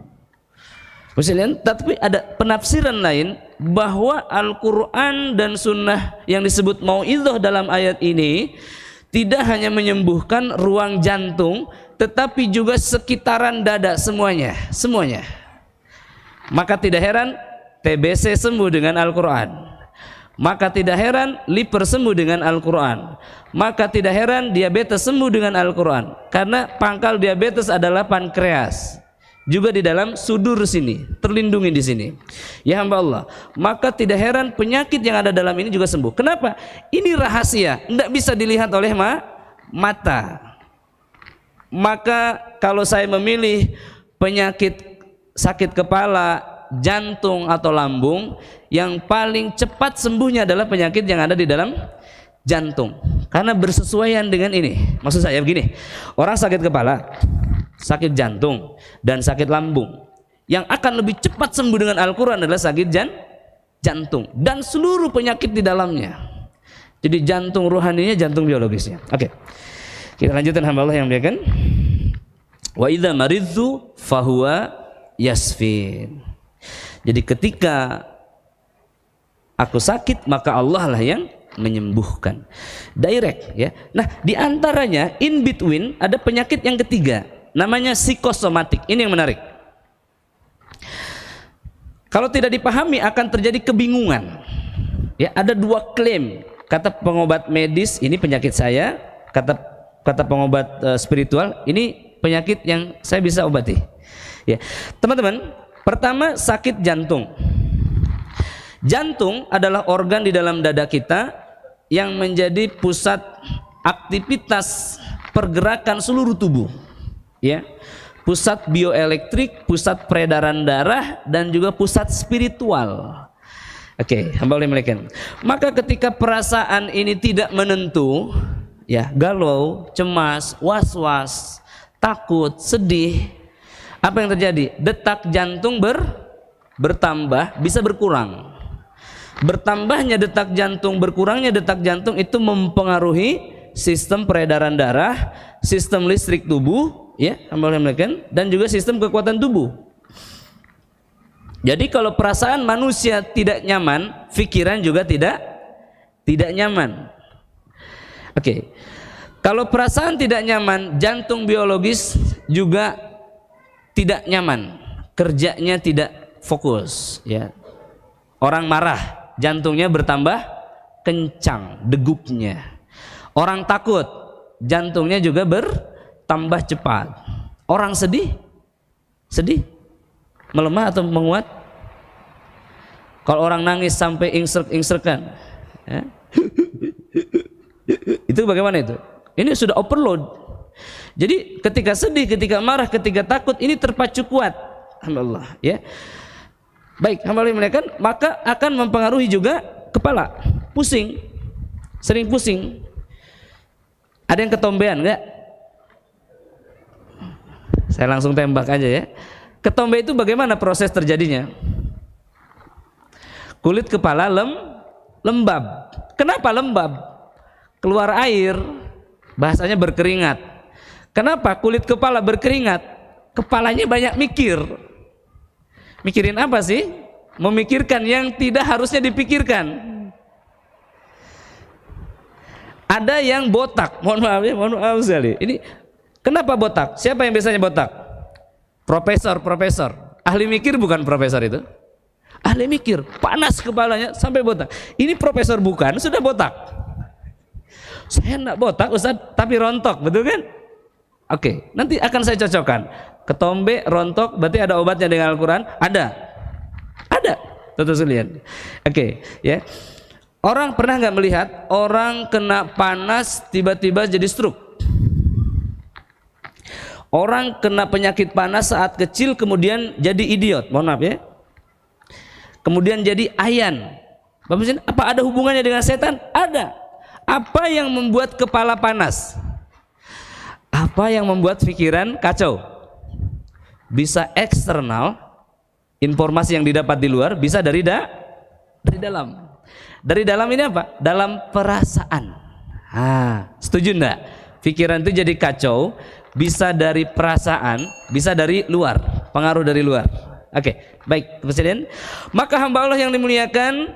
Maksudnya, tapi ada penafsiran lain bahwa Al-Quran dan Sunnah yang disebut mau'idhah dalam ayat ini tidak hanya menyembuhkan ruang jantung, tetapi juga sekitaran dada semuanya. Maka tidak heran TBC sembuh dengan Al-Quran. Maka tidak heran liver sembuh dengan Al-Quran. Maka tidak heran diabetes sembuh dengan Al-Quran. Karena pangkal diabetes adalah pankreas. Juga di dalam sudur sini, terlindungi di sini. Ya hamba Allah, maka tidak heran penyakit yang ada dalam ini juga sembuh. Kenapa? Ini rahasia, tidak bisa dilihat oleh mata. Maka kalau saya memilih penyakit sakit kepala, jantung atau lambung, yang paling cepat sembuhnya adalah penyakit yang ada di dalam jantung. Karena bersesuaian dengan ini. Maksud saya begini, orang sakit kepala, sakit jantung dan sakit lambung, yang akan lebih cepat sembuh dengan Al-Quran adalah sakit jantung dan seluruh penyakit di dalamnya. Jadi jantung rohaninya, jantung biologisnya. Oke, kita lanjutkan hamba Allah yang muliakan. Wa idza maridtu fahuwa yasfin. Jadi ketika aku sakit maka Allah lah yang menyembuhkan. Direct ya. Nah, di antaranya in between ada penyakit yang ketiga, namanya psikosomatik. Ini yang menarik. Kalau tidak dipahami akan terjadi kebingungan. Ya, ada dua klaim. Kata pengobat medis ini penyakit saya, kata pengobat spiritual ini penyakit yang saya bisa obati. Ya, teman-teman, pertama sakit jantung. Jantung adalah organ di dalam dada kita yang menjadi pusat aktivitas pergerakan seluruh tubuh. Ya, pusat bioelektrik, pusat peredaran darah, dan juga pusat spiritual. Oke, hamba Allah muliakan. Maka ketika perasaan ini tidak menentu, ya, galau, cemas, was-was, takut, sedih, apa yang terjadi? Detak jantung bertambah, bisa berkurang. Bertambahnya detak jantung, berkurangnya detak jantung itu mempengaruhi sistem peredaran darah, sistem listrik tubuh, ya, dan juga sistem kekuatan tubuh. Jadi kalau perasaan manusia tidak nyaman, pikiran juga tidak nyaman. Oke. Kalau perasaan tidak nyaman, jantung biologis juga tidak nyaman, kerjanya tidak fokus, ya. Orang marah, jantungnya bertambah kencang degupnya. Orang takut, jantungnya juga bertambah cepat. Orang sedih melemah atau menguat. Kalau orang nangis sampai ingserkan, ya. Itu bagaimana itu? Ini sudah overload. Jadi ketika sedih, ketika marah, ketika takut, ini terpacu kuat. Alhamdulillah, ya. Baik, alhamdulillah, maka akan mempengaruhi juga kepala, pusing, sering pusing. Ada yang ketombean enggak? Saya langsung tembak aja ya. Ketombe itu bagaimana proses terjadinya? Kulit kepala lembab. Kenapa lembab? Keluar air Bahasanya berkeringat. Kenapa kulit kepala berkeringat? Kepalanya banyak mikir. Mikirin apa sih? Memikirkan yang tidak harusnya dipikirkan. Ada yang botak, mohon maaf sekali. Ini kenapa botak? Siapa yang biasanya botak? Profesor. Ahli mikir bukan profesor itu? Ahli mikir, panas kepalanya sampai botak. Ini profesor bukan, sudah botak. Saya enggak botak Ustaz, tapi rontok, betul kan? Oke, nanti akan saya cocokkan. Ketombe, rontok, berarti ada obatnya dengan Al-Quran? Ada. Tentu sekalian. Oke, ya. Orang pernah nggak melihat orang kena panas tiba-tiba jadi stroke? Orang kena penyakit panas saat kecil kemudian jadi idiot, mohon maaf ya. Kemudian jadi ayan. Apa ada hubungannya dengan setan? Ada. Apa yang membuat kepala panas? Apa yang membuat pikiran kacau? Bisa eksternal, informasi yang didapat di luar, bisa dari dalam. Dari dalam ini apa? Dalam perasaan. Setuju enggak? Pikiran itu jadi kacau, bisa dari perasaan, bisa dari luar, pengaruh dari luar. Oke, baik, Presiden. Maka hamba Allah yang dimuliakan,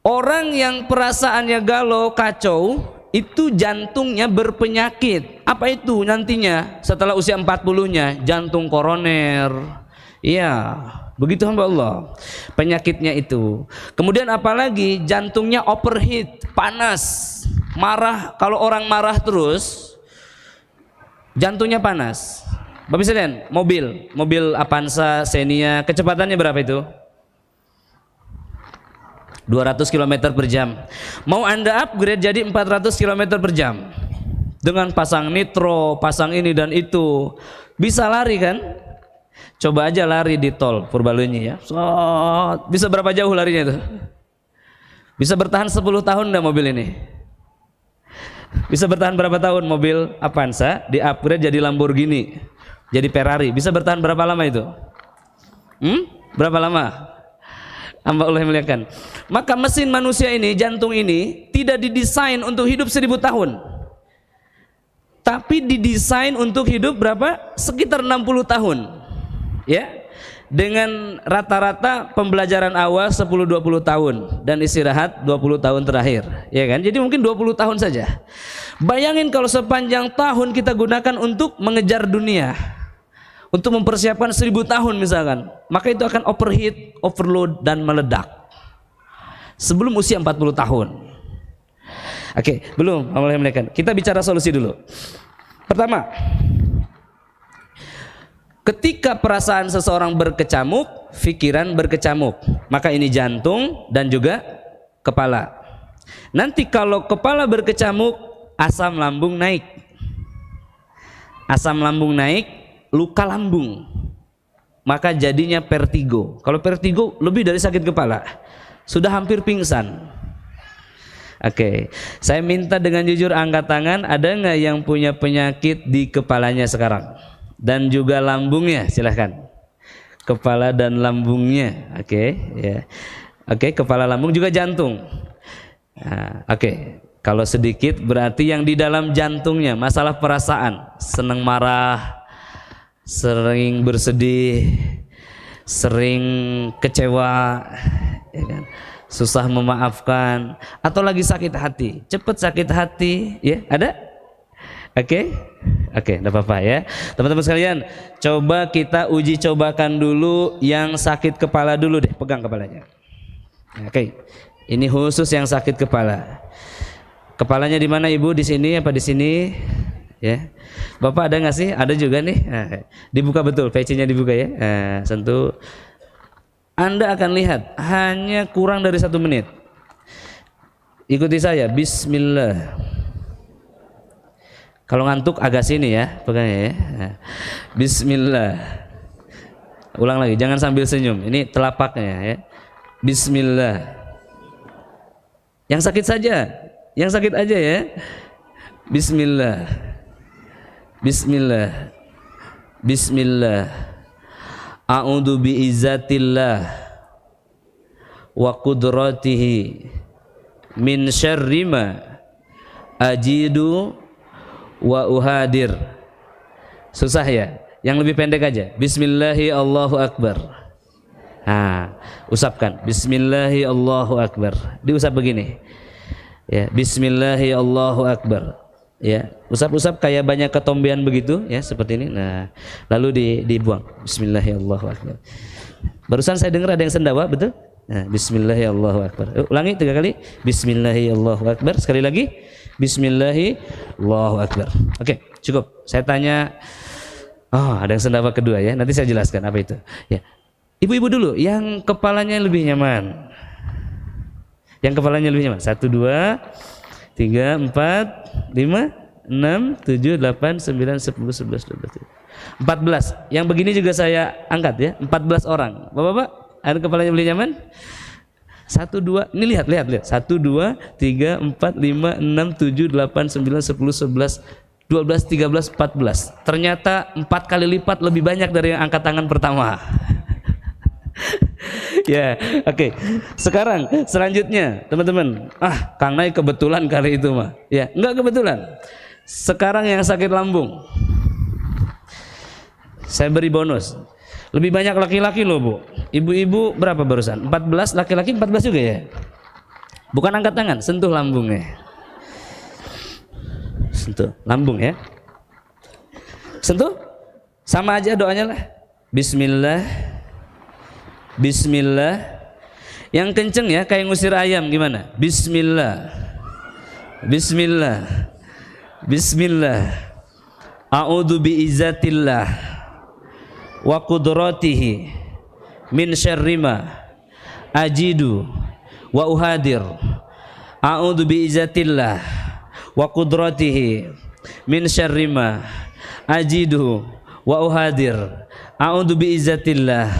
orang yang perasaannya galau, kacau, itu jantungnya berpenyakit. Apa itu nantinya setelah usia 40-nya? Jantung koroner. Iya, begitu hamba Allah. Penyakitnya itu. Kemudian apalagi jantungnya overheat, panas, marah. Kalau orang marah terus, jantungnya panas. Bapak bisa lihat mobil Avanza, Xenia, kecepatannya berapa itu? 200 km per jam. Mau Anda upgrade jadi 400 km per jam dengan pasang nitro, pasang ini dan itu, bisa lari kan? Coba aja lari di tol Purbalunyi ya. Bisa berapa jauh larinya itu? Bisa bertahan 10 tahun enggak mobil ini? Bisa bertahan berapa tahun mobil Avanza di upgrade jadi Lamborghini, jadi Ferrari? Bisa bertahan berapa lama itu? Berapa lama? Hamba Allah yang muliakan. Maka mesin manusia ini, jantung ini tidak didesain untuk hidup 1000 tahun, tapi didesain untuk hidup berapa? Sekitar 60 tahun. Ya, dengan rata-rata pembelajaran awal 10-20 tahun dan istirahat 20 tahun terakhir, ya kan? Jadi mungkin 20 tahun saja. Bayangin kalau sepanjang tahun kita gunakan untuk mengejar dunia, untuk mempersiapkan 1000 tahun misalkan, maka itu akan overheat, overload dan meledak sebelum usia 40 tahun. Oke, belum, kita bicara solusi dulu. Pertama, ketika perasaan seseorang berkecamuk, pikiran berkecamuk, maka ini jantung dan juga kepala. Nanti kalau kepala berkecamuk, asam lambung naik. Asam lambung naik, luka lambung, maka jadinya vertigo. Kalau vertigo lebih dari sakit kepala, sudah hampir pingsan. Oke, saya minta dengan jujur angkat tangan, ada nggak yang punya penyakit di kepalanya sekarang? Dan juga lambungnya, silahkan. Kepala dan lambungnya, oke, ya, oke, kepala, lambung juga jantung. Oke, kalau sedikit berarti yang di dalam jantungnya masalah perasaan, senang marah, sering bersedih, sering kecewa, ya kan? Susah memaafkan, atau lagi sakit hati, cepat sakit hati, ya ada? Oke, enggak apa-apa ya. Teman-teman sekalian, coba kita uji cobakan dulu yang sakit kepala dulu deh, pegang kepalanya. Oke, ini khusus yang sakit kepala. Kepalanya di mana Ibu? Di sini apa di sini? Ya, Bapak ada nggak sih? Ada juga nih. Dibuka betul, PC-nya dibuka ya. Sentuh. Anda akan lihat hanya kurang dari 1 menit. Ikuti saya. Bismillah. Kalau ngantuk agak sini ya, pegangnya ya. Bismillah. Ulang lagi, jangan sambil senyum. Ini telapaknya ya. Bismillah. Yang sakit saja, yang sakit aja ya. Bismillah. Bismillah. Bismillah. A'udzu biizzatillah wa qudratihi min syarri ma ajidu wa uhadir. Susah ya? Yang lebih pendek aja. Bismillahi Allahu Akbar. Nah, usapkan. Bismillahi Allahu Akbar. Diusap begini. Ya, Bismillahi Allahu Akbar. Ya, usap-usap kayak banyak ketombean begitu, ya, seperti ini. Nah, lalu dibuang. Bismillahi Allahu Akbar. Barusan saya dengar ada yang sendawa, betul? Nah, Bismillahi Allahu Akbar. Ulangi 3 kali. Bismillahi Allahu Akbar. Sekali lagi. Bismillahi Allahu Akbar. Oke, cukup. Saya tanya. Oh, ada yang sendawa kedua ya. Nanti saya jelaskan apa itu. Ya. Ibu-ibu dulu yang kepalanya lebih nyaman. Yang kepalanya lebih nyaman. 1 2 3 4 5 6 7 8 9 10 11 12 14. Yang begini juga saya angkat ya. 14 orang. Bapak-bapak, ada kepalanya lebih nyaman? 1 2. Ini lihat. 1 2 3 4 5 6 7 8 9 10 11 12 13 14. Ternyata 4 kali lipat lebih banyak dari yang angkat tangan pertama. Ya, oke. Sekarang selanjutnya, teman-teman. Kang Nay kebetulan kali itu mah. Ya, enggak kebetulan. Sekarang yang sakit lambung. Saya beri bonus. Lebih banyak laki-laki loh, Bu. Ibu-ibu berapa barusan? 14, laki-laki 14 juga ya? Bukan angkat tangan, sentuh lambungnya. Sentuh lambung ya. Sentuh. Sama aja doanya lah. Bismillah. Bismillah. Yang kenceng ya, kayak ngusir ayam gimana? Bismillah. Bismillah. Bismillah. A'udzu biizzatillah wa qudratihi min syarri ma ajidu wa uhadir. A'udzu biizzatillah wa qudratihi min syarri ma ajidu wa uhadir. A'udzu biizzatillah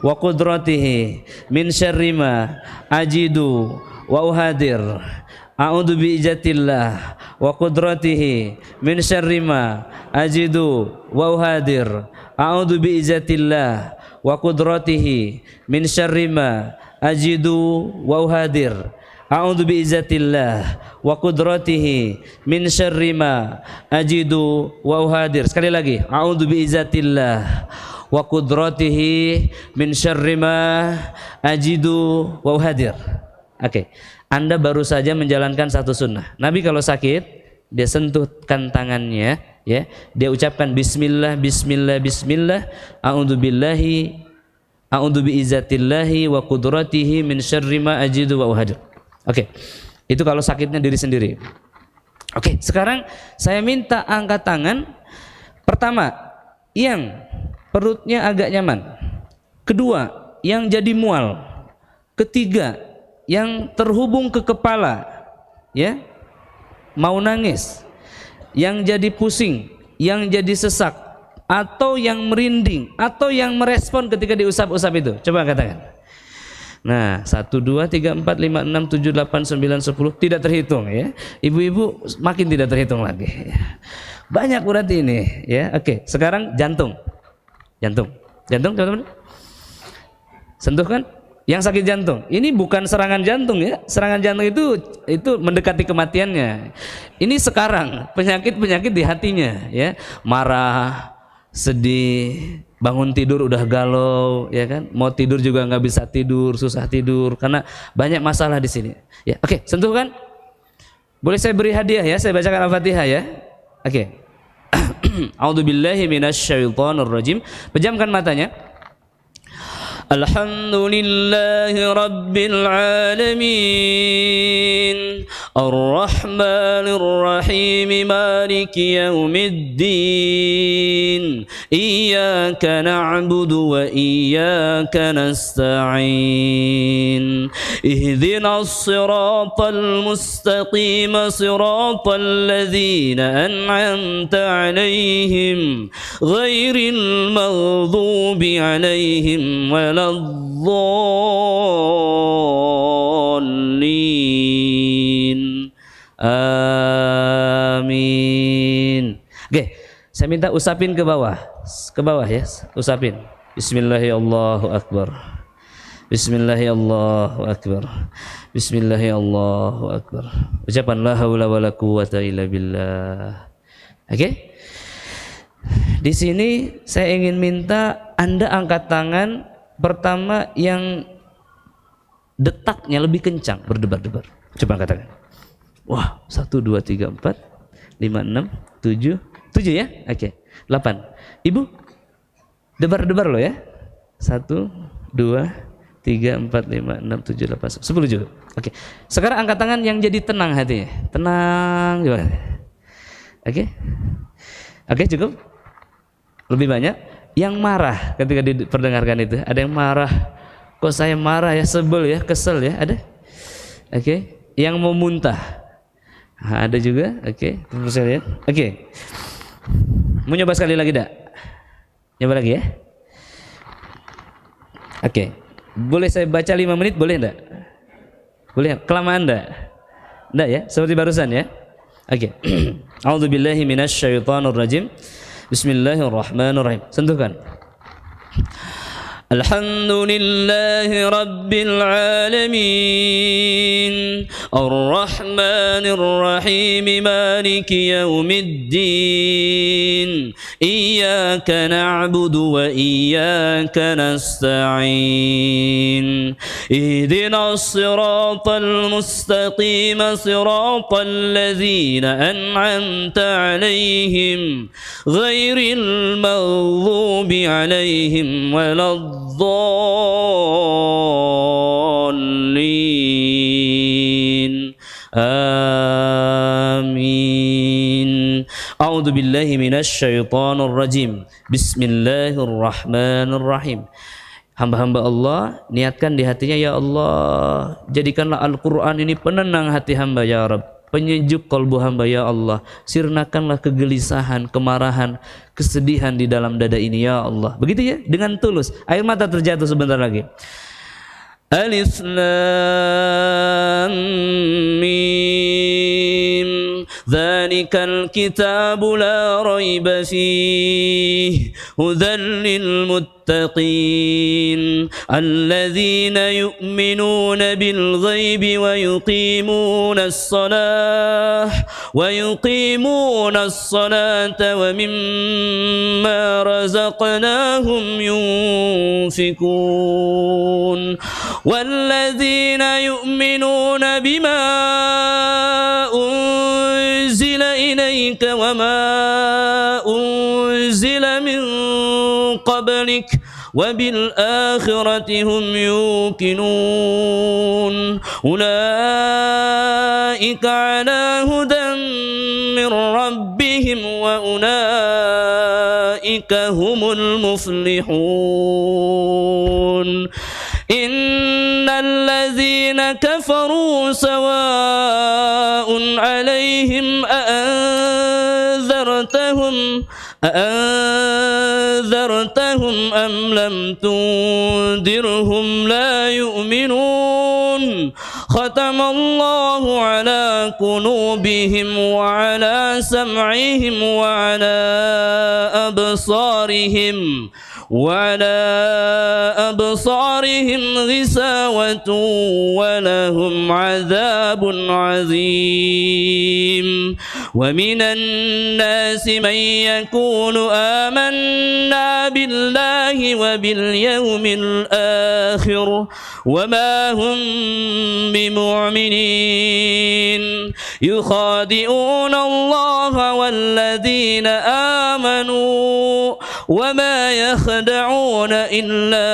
wa qudratihi min syarri ma ajidu wa uhadir. A'udzu biizzatillah wa qudratihi min syarri ma ajidu wa uhadir. A'udzu biizzatillah wa qudratihi min syarri ma ajidu wa uhadir. A'udzu biizzatillah wa qudratihi min syarri ma ajidu wa uhadir. Sekali lagi. A'udzu biizzatillah wa qudratihi min syarri ma ajidu wa uhadir. Oke. Anda baru saja menjalankan satu sunnah. Nabi kalau sakit, dia sentuhkan tangannya, ya. Dia ucapkan bismillah, bismillah, bismillah. A'udzu billahi, a'udzu biizzatillahi wa qudratihi min syarri ma ajidu wa uhadir. Oke. Itu kalau sakitnya diri sendiri. Oke, sekarang saya minta angkat tangan. Pertama, yang perutnya agak nyaman. Kedua, yang jadi mual. Ketiga, yang terhubung ke kepala, ya, mau nangis, yang jadi pusing, yang jadi sesak, atau yang merinding, atau yang merespon ketika diusap-usap itu. Coba katakan. Nah, 1, 2, 3, 4, 5, 6, 7, 8, 9, 10 tidak terhitung ya. Ibu-ibu makin tidak terhitung lagi. Banyak berarti ini ya. Oke, sekarang jantung. Jantung teman-teman. Sentuh kan? Yang sakit jantung. Ini bukan serangan jantung ya. Serangan jantung itu mendekati kematiannya. Ini sekarang penyakit-penyakit di hatinya ya. Marah, sedih, bangun tidur udah galau, ya kan? Mau tidur juga nggak bisa tidur, susah tidur karena banyak masalah di sini. Ya, oke, sentuh kan? Boleh saya beri hadiah ya? Saya bacakan Al-Fatihah ya. Oke. A'udzubillahi minasyaitonirrajim. Pejamkan matanya. Alhamdulillahi Rabbil Alamin Ar-Rahmanir Rahim Maliki Yawmiddin Iyyaka na'budu wa iyyaka nasta'in Ihdinas siratal mustaqim Siratal ladzina an'amta 'alaihim Ghairil maghdubi 'alaihim waladdallin. Amin. Oke, saya minta usapin ke bawah ya, usapin. Bismillahirrahmanirrahim. Bismillahirrahmanirrahim. Bismillahirrahmanirrahim. Ucapan la haula wala quwwata illa billah. Oke? Di sini saya ingin minta Anda angkat tangan pertama yang detaknya lebih kencang, berdebar-debar. Coba angkat tangan. Wah, 1, 2, 3, 4, 5, 6, 7. 7 ya? Oke. 8. Ibu, debar-debar loh ya. 1, 2, 3, 4, 5, 6, 7, 8, 10 juga. Oke. Sekarang angkat tangan yang jadi tenang hatinya. Tenang gimana? Oke. Oke, cukup. Lebih banyak yang marah ketika diperdengarkan itu. Ada yang marah. Kok saya marah ya, sebel ya, kesel ya, ada? Oke. Yang mau muntah. Nah, ada juga. Oke. Terus saya lihat. Oke. Mau nyoba sekali lagi enggak? Nyoba lagi ya. Oke. Boleh saya baca 5 menit, boleh enggak? Boleh, kelamaan enggak? Enggak ya, seperti barusan ya. Oke. A'udzubillahi minasyaitonirrajim. Bismillahirrahmanirrahim. Sentuhkan. Alhamdulillahi Rabbil Alamin Ar-Rahmanir Rahim Maliki Yawmiddin Iyyaka na'budu wa iyyaka nasta'in Ihdinas siratal mustaqim Siratal ladzina an'amta 'alaihim Ghairil maghdubi 'alaihim waladdallin Amin. A'udzu billahi minasyaitonir rajim. Bismillahirrahmanirrahim. Hamba-hamba Allah niatkan di hatinya, ya Allah, jadikanlah Al-Qur'an ini penenang hati hamba ya Rabb, penyejuk kalbu hamba ya Allah. Sirnakanlah kegelisahan, kemarahan, kesedihan di dalam dada ini ya Allah. Begitu ya, dengan tulus. Air mata terjatuh sebentar lagi. Alif Lam Mim Dzalikal kitabu la raiba fihi hudan lil muttaqin alladzina yu'minuna bil ghaibi wa yuqimunas salata wa mimma razaqnahum yunfikun walladzina yu'minuna bima unzila ilayka wa ma unzila min qablik wa bil akhirati hum yuqinun ulaika ala hudan min rabbihim wa ulaika humul muflihun innal ladzina kafaru sawa'un 'alaihim أأنذرتهم أم لم تنذرهم لا يؤمنون ختم الله على قلوبهم وعلى سمعهم وعلى أبصارهم غساوة ولهم عذاب عظيم ومن الناس من يقول آمنا بالله وباليوم الآخر وما هم بمؤمنين يخادعون الله والذين آمنوا وما يخدعون إلا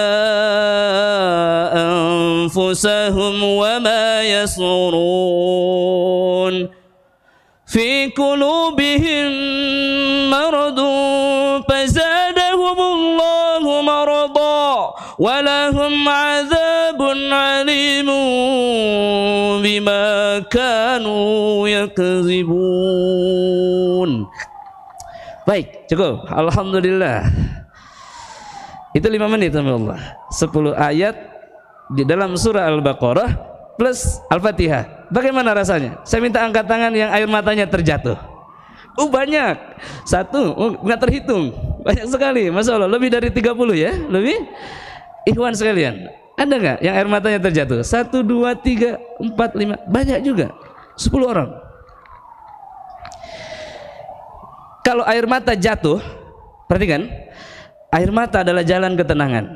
أنفسهم وما يشعرون في قلوبهم مرض فزادهم الله مرضا ولهم عذاب عليم بما كانوا يكذبون. Baik, cukup. Alhamdulillah. Itu 5 menit Allah. 10 ayat di dalam surah Al-Baqarah plus Al-Fatihah. Bagaimana rasanya? Saya minta angkat tangan yang air matanya terjatuh. Banyak. 1, nggak terhitung. Banyak sekali. Masya Allah, lebih dari 30 ya. Lebih. Ikhwan sekalian, ada nggak yang air matanya terjatuh? 1, 2, 3, 4, 5. Banyak juga. 10 orang. Kalau air mata jatuh, perhatikan, air mata adalah jalan ketenangan.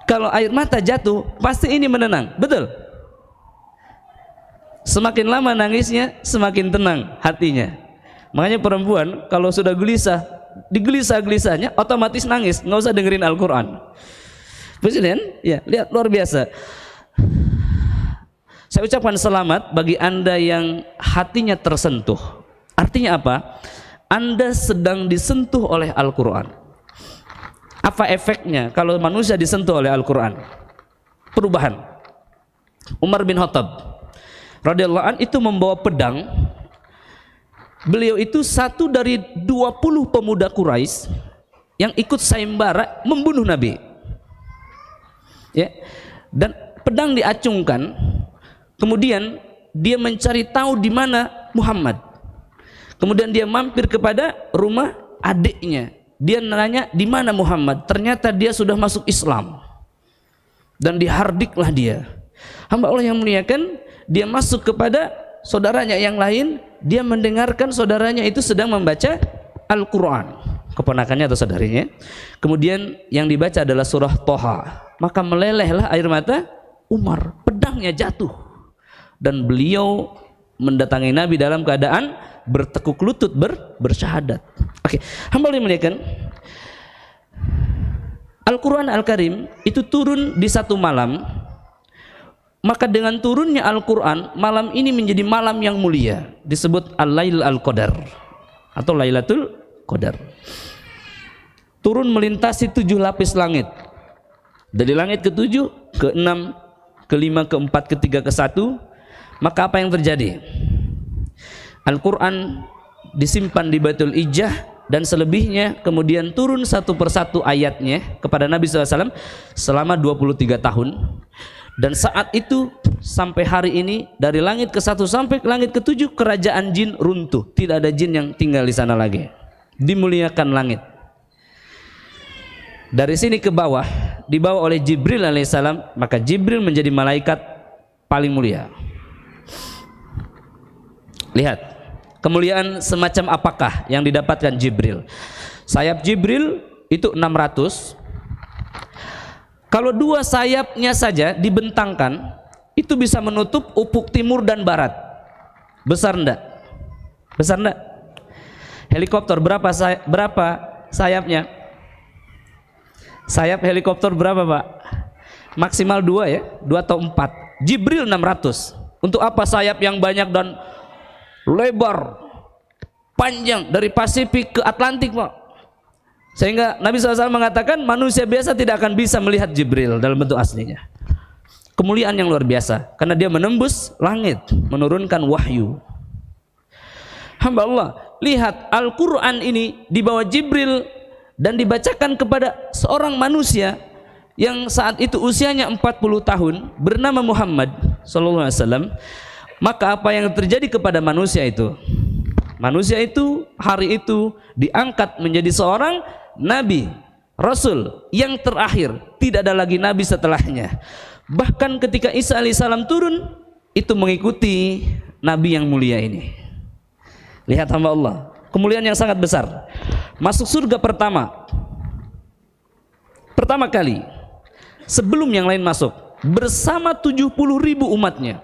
Kalau air mata jatuh, pasti ini menenang, betul? Semakin lama nangisnya, semakin tenang hatinya. Makanya perempuan kalau sudah gelisah, digelisah-gelisahnya otomatis nangis, nggak usah dengerin Al-Quran. Presiden, ya lihat luar biasa. Saya ucapkan selamat bagi Anda yang hatinya tersentuh. Artinya apa? Anda sedang disentuh oleh Al-Quran. Apa efeknya kalau manusia disentuh oleh Al-Quran? Perubahan. Umar bin Khattab radhiyallahu an itu membawa pedang. Beliau itu satu dari 20 pemuda Quraisy yang ikut sayembara membunuh Nabi. Ya. Dan pedang diacungkan. Kemudian dia mencari tahu di mana Muhammad. Kemudian dia mampir kepada rumah adiknya. Dia nanya di mana Muhammad. Ternyata dia sudah masuk Islam. Dan dihardiklah dia. Hamba Allah yang muliakan, dia masuk kepada saudaranya yang lain. Dia mendengarkan saudaranya itu sedang membaca Al-Quran, keponakannya atau saudarinya. Kemudian yang dibaca adalah surah Toha. Maka melelehlah air mata Umar. Pedangnya jatuh. Dan beliau mendatangi Nabi dalam keadaan bertekuk lutut bersyahadat. Oke, hamba Allah muliakan. Al-Quran Al-Karim itu turun di satu malam. Maka dengan turunnya Al-Quran, malam ini menjadi malam yang mulia, disebut Al-Lail Al-Qadar atau Lailatul Qadar. Turun melintasi 7 lapis langit. Dari langit ke-7, ke-6, ke-5, ke-4, ke-3, ke-1. Maka apa yang terjadi? Al-Quran disimpan di Baitul Izzah dan selebihnya kemudian turun satu persatu ayatnya kepada Nabi SAW selama 23 tahun. Dan saat itu sampai hari ini dari langit ke-1 sampai ke langit ke-7 kerajaan jin runtuh. Tidak ada jin yang tinggal di sana lagi. Dimuliakan langit. Dari sini ke bawah dibawa oleh Jibril alaihissalam, maka Jibril menjadi malaikat paling mulia. Lihat kemuliaan semacam apakah yang didapatkan Jibril. Sayap Jibril itu 600. Kalau 2 sayapnya saja dibentangkan, itu bisa menutup ufuk timur dan barat. Besar enggak? Besar enggak? Helikopter berapa sayapnya? Sayap helikopter berapa, Pak? Maksimal 2 ya, 2 atau 4. Jibril 600. Untuk apa sayap yang banyak dan lebar, panjang dari Pasifik ke Atlantik, Pak? Sehingga Nabi SAW mengatakan manusia biasa tidak akan bisa melihat Jibril dalam bentuk aslinya. Kemuliaan yang luar biasa karena dia menembus langit, menurunkan wahyu. Hamba Allah, lihat Al-Quran ini dibawa Jibril dan dibacakan kepada seorang manusia yang saat itu usianya 40 tahun bernama Muhammad SAW. Maka apa yang terjadi kepada manusia itu? Manusia itu hari itu diangkat menjadi seorang Nabi, Rasul yang terakhir. Tidak ada lagi Nabi setelahnya. Bahkan ketika Isa alaihissalam turun, itu mengikuti Nabi yang mulia ini. Lihat hamba Allah, kemuliaan yang sangat besar. Masuk surga pertama kali sebelum yang lain masuk, bersama 70.000 umatnya.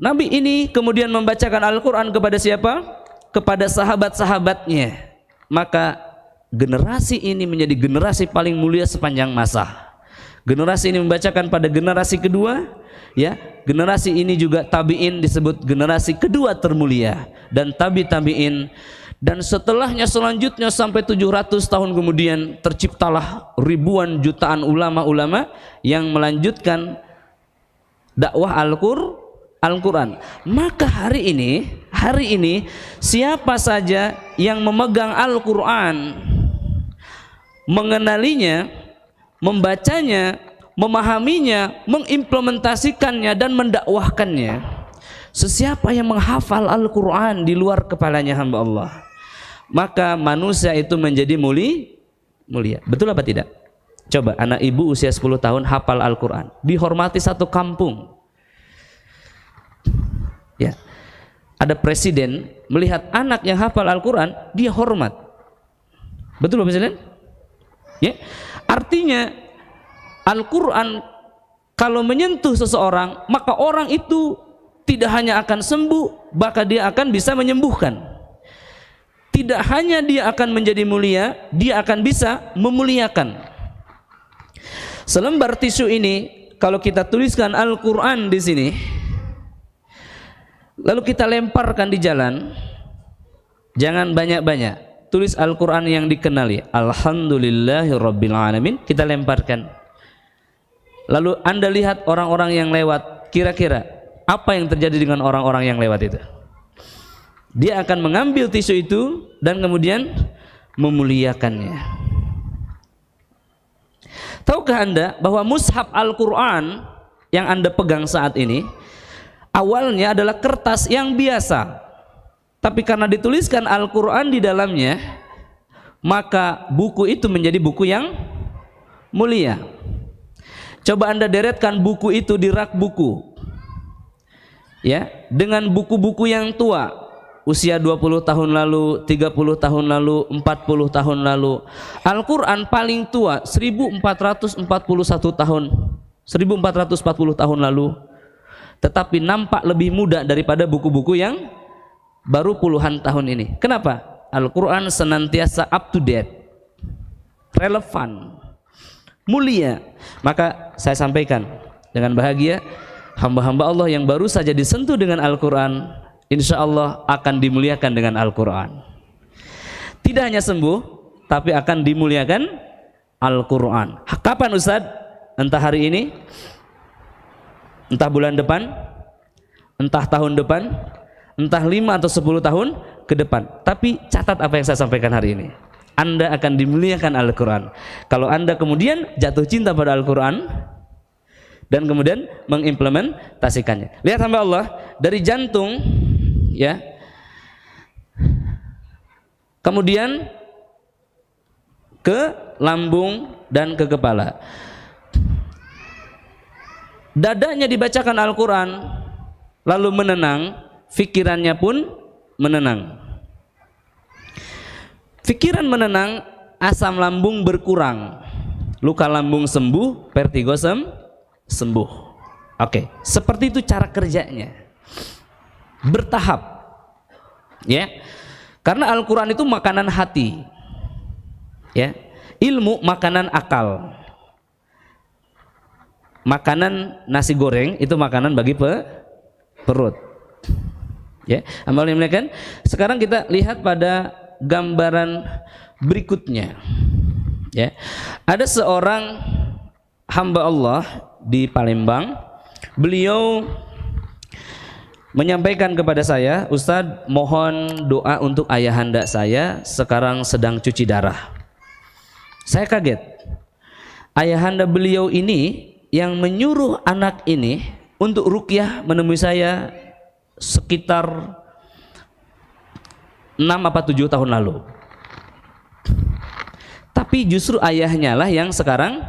Nabi ini kemudian membacakan Al-Quran kepada siapa? Kepada sahabat-sahabatnya. Maka generasi ini menjadi generasi paling mulia sepanjang masa. Generasi ini membacakan pada generasi kedua, ya. Generasi ini juga tabi'in disebut generasi kedua termulia, dan tabi'in, dan setelahnya selanjutnya sampai 700 tahun kemudian terciptalah ribuan jutaan ulama-ulama yang melanjutkan dakwah Al-Quran. Maka hari ini siapa saja yang memegang Al-Quran, mengenalinya, membacanya, memahaminya, mengimplementasikannya dan mendakwahkannya, sesiapa yang menghafal Al-Quran di luar kepalanya hamba Allah, maka manusia itu menjadi mulia. Betul apa tidak? Coba anak ibu usia 10 tahun hafal Al-Quran, dihormati satu kampung. Ya. ada presiden melihat anak yang hafal Al-Quran, dia hormat. Betul Bapak Presiden? Ya. Artinya Al-Quran kalau menyentuh seseorang, maka orang itu tidak hanya akan sembuh, bahkan dia akan bisa menyembuhkan. Tidak hanya dia akan menjadi mulia, dia akan bisa memuliakan. Selembar tisu ini kalau kita tuliskan Al-Quran di sini, lalu kita lemparkan di jalan, jangan banyak-banyak. Tulis Al-Quran yang dikenali, Alhamdulillahirabbil alamin, kita lemparkan. Lalu Anda lihat orang-orang yang lewat, kira-kira apa yang terjadi dengan orang-orang yang lewat itu? Dia akan mengambil tisu itu dan kemudian memuliakannya. Tahukah Anda bahwa mushaf Al-Quran yang Anda pegang saat ini awalnya adalah kertas yang biasa, tapi karena dituliskan Al-Quran di dalamnya, maka buku itu menjadi buku yang mulia. Coba Anda deretkan buku itu di rak buku, ya, dengan buku-buku yang tua, usia 20 tahun lalu, 30 tahun lalu, 40 tahun lalu. Al-Quran paling tua 1441 tahun, 1440 tahun lalu, tetapi nampak lebih muda daripada buku-buku yang baru puluhan tahun ini. Kenapa? Al-Quran senantiasa up to date, relevan, mulia. Maka saya sampaikan dengan bahagia, hamba-hamba Allah yang baru saja disentuh dengan Al-Quran, insya Allah akan dimuliakan dengan Al-Quran. Tidak hanya sembuh, tapi akan dimuliakan Al-Quran. Kapan Ustaz? Entah hari ini, entah bulan depan, entah tahun depan, entah 5 atau 10 tahun ke depan. Tapi catat apa yang saya sampaikan hari ini, Anda akan dimuliakan Al-Quran. Kalau Anda kemudian jatuh cinta pada Al-Quran dan kemudian mengimplementasikannya. Lihat hamba Allah, dari jantung, ya, kemudian ke lambung dan ke kepala. Dadanya dibacakan Al-Quran lalu menenang, fikirannya pun menenang. Fikiran menenang, asam lambung berkurang, luka lambung sembuh, vertigo sembuh. Oke, seperti itu cara kerjanya, bertahap, ya. Karena Al-Quran itu makanan hati, ya. Ilmu makanan akal. Makanan nasi goreng itu makanan bagi perut. Ya, amal yang kan. Sekarang kita lihat pada gambaran berikutnya. Ya, ada seorang hamba Allah di Palembang. Beliau menyampaikan kepada saya, Ustadz, mohon doa untuk ayahanda saya, sekarang sedang cuci darah. Saya kaget. Ayahanda beliau ini yang menyuruh anak ini untuk ruqyah menemui saya sekitar 6 apa 7 tahun lalu. Tapi justru ayahnya lah yang sekarang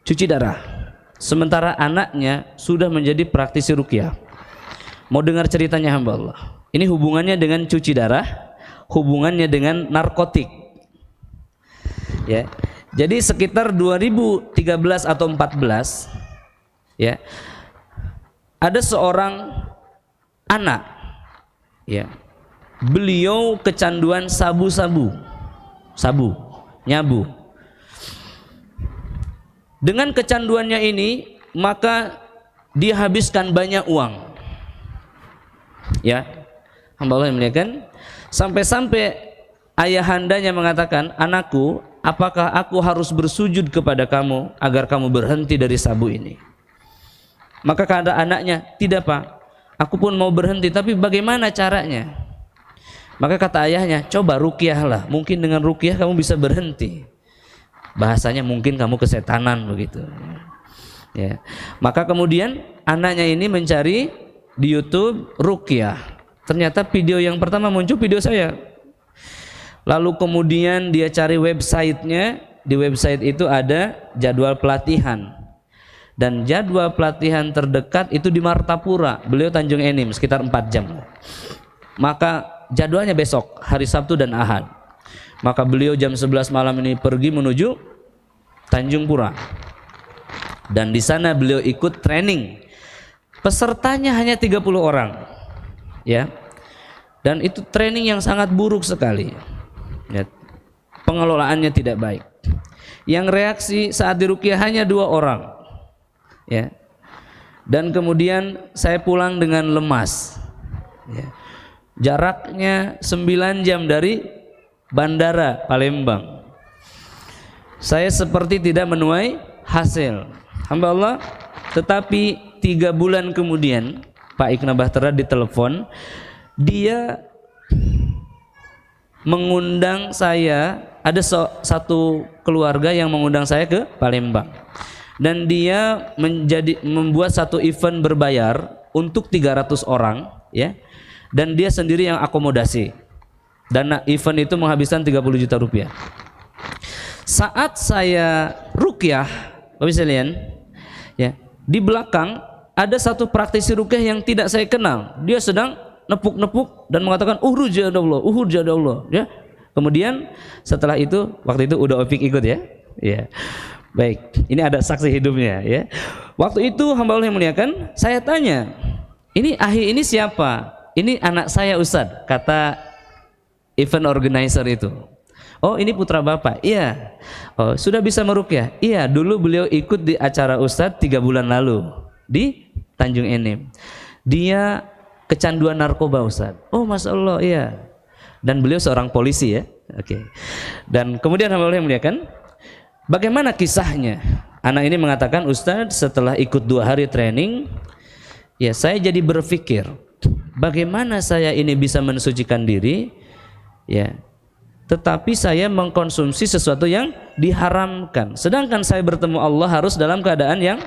cuci darah, sementara anaknya sudah menjadi praktisi ruqyah. Mau dengar ceritanya hamba Allah? Ini hubungannya dengan cuci darah, hubungannya dengan narkotik, ya. Jadi sekitar 2013 atau 14, ya, ada seorang anak, ya, beliau kecanduan sabu-sabu, nyabu. Dengan kecanduannya ini, maka dia habiskan banyak uang, ya, hamba Allah yang muliakan, sampai-sampai ayahandanya mengatakan, anakku, apakah aku harus bersujud kepada kamu agar kamu berhenti dari sabu ini? Maka kata anaknya, tidak Pak, aku pun mau berhenti, tapi bagaimana caranya? Maka kata ayahnya, coba ruqyahlah, mungkin dengan ruqyah kamu bisa berhenti. Bahasanya mungkin kamu kesetanan begitu, ya. Maka kemudian anaknya ini mencari di YouTube ruqyah. Ternyata video yang pertama muncul video saya. Lalu kemudian dia cari websitenya, di website itu ada jadwal pelatihan. Dan jadwal pelatihan terdekat itu di Martapura, beliau Tanjung Enim, sekitar 4 jam. Maka jadwalnya besok, hari Sabtu dan Ahad. Maka beliau jam 11 malam ini pergi menuju Tanjung Pura. Dan di sana beliau ikut training. Pesertanya hanya 30 orang. Ya. Dan itu training yang sangat buruk sekali. Ya. Pengelolaannya tidak baik. Yang reaksi saat diruqyah hanya 2 orang. Ya. Dan kemudian saya pulang dengan lemas. Ya. Jaraknya 9 jam dari Bandara Palembang. Saya seperti tidak menuai hasil, hamba Allah. Tetapi 3 bulan kemudian Pak Ikna Bahtera ditelepon, dia mengundang saya. Ada satu keluarga yang mengundang saya ke Palembang, dan dia membuat satu event berbayar untuk 300 orang, ya, dan dia sendiri yang akomodasi. Dana event itu menghabiskan 30 juta rupiah. Saat saya ruqyah, Bapak sekalian, ya, di belakang ada satu praktisi ruqyah yang tidak saya kenal. Dia sedang nepuk-nepuk dan mengatakan uhur jadallah, ya. Kemudian setelah itu, waktu itu udah Opik ikut, ya. Ya. Baik, ini ada saksi hidupnya, ya. Waktu itu hamba Allah yang muliakan, saya tanya, ini Ahi ini siapa? Ini anak saya Ustadz, kata event organizer itu. Oh, ini putra Bapak. Iya. Oh, sudah bisa meruqyah? Iya, dulu beliau ikut di acara Ustadz 3 bulan lalu di Tanjung Enim. Dia kecanduan narkoba, Ustadz. Oh, Masya Allah, iya. Dan beliau seorang polisi, ya. Oke. Dan kemudian hamba Allah yang muliakan, bagaimana kisahnya? Anak ini mengatakan, Ustadz, setelah ikut 2 hari training, ya saya jadi berpikir, bagaimana saya ini bisa mensucikan diri, ya, tetapi saya mengkonsumsi sesuatu yang diharamkan. Sedangkan saya bertemu Allah harus dalam keadaan yang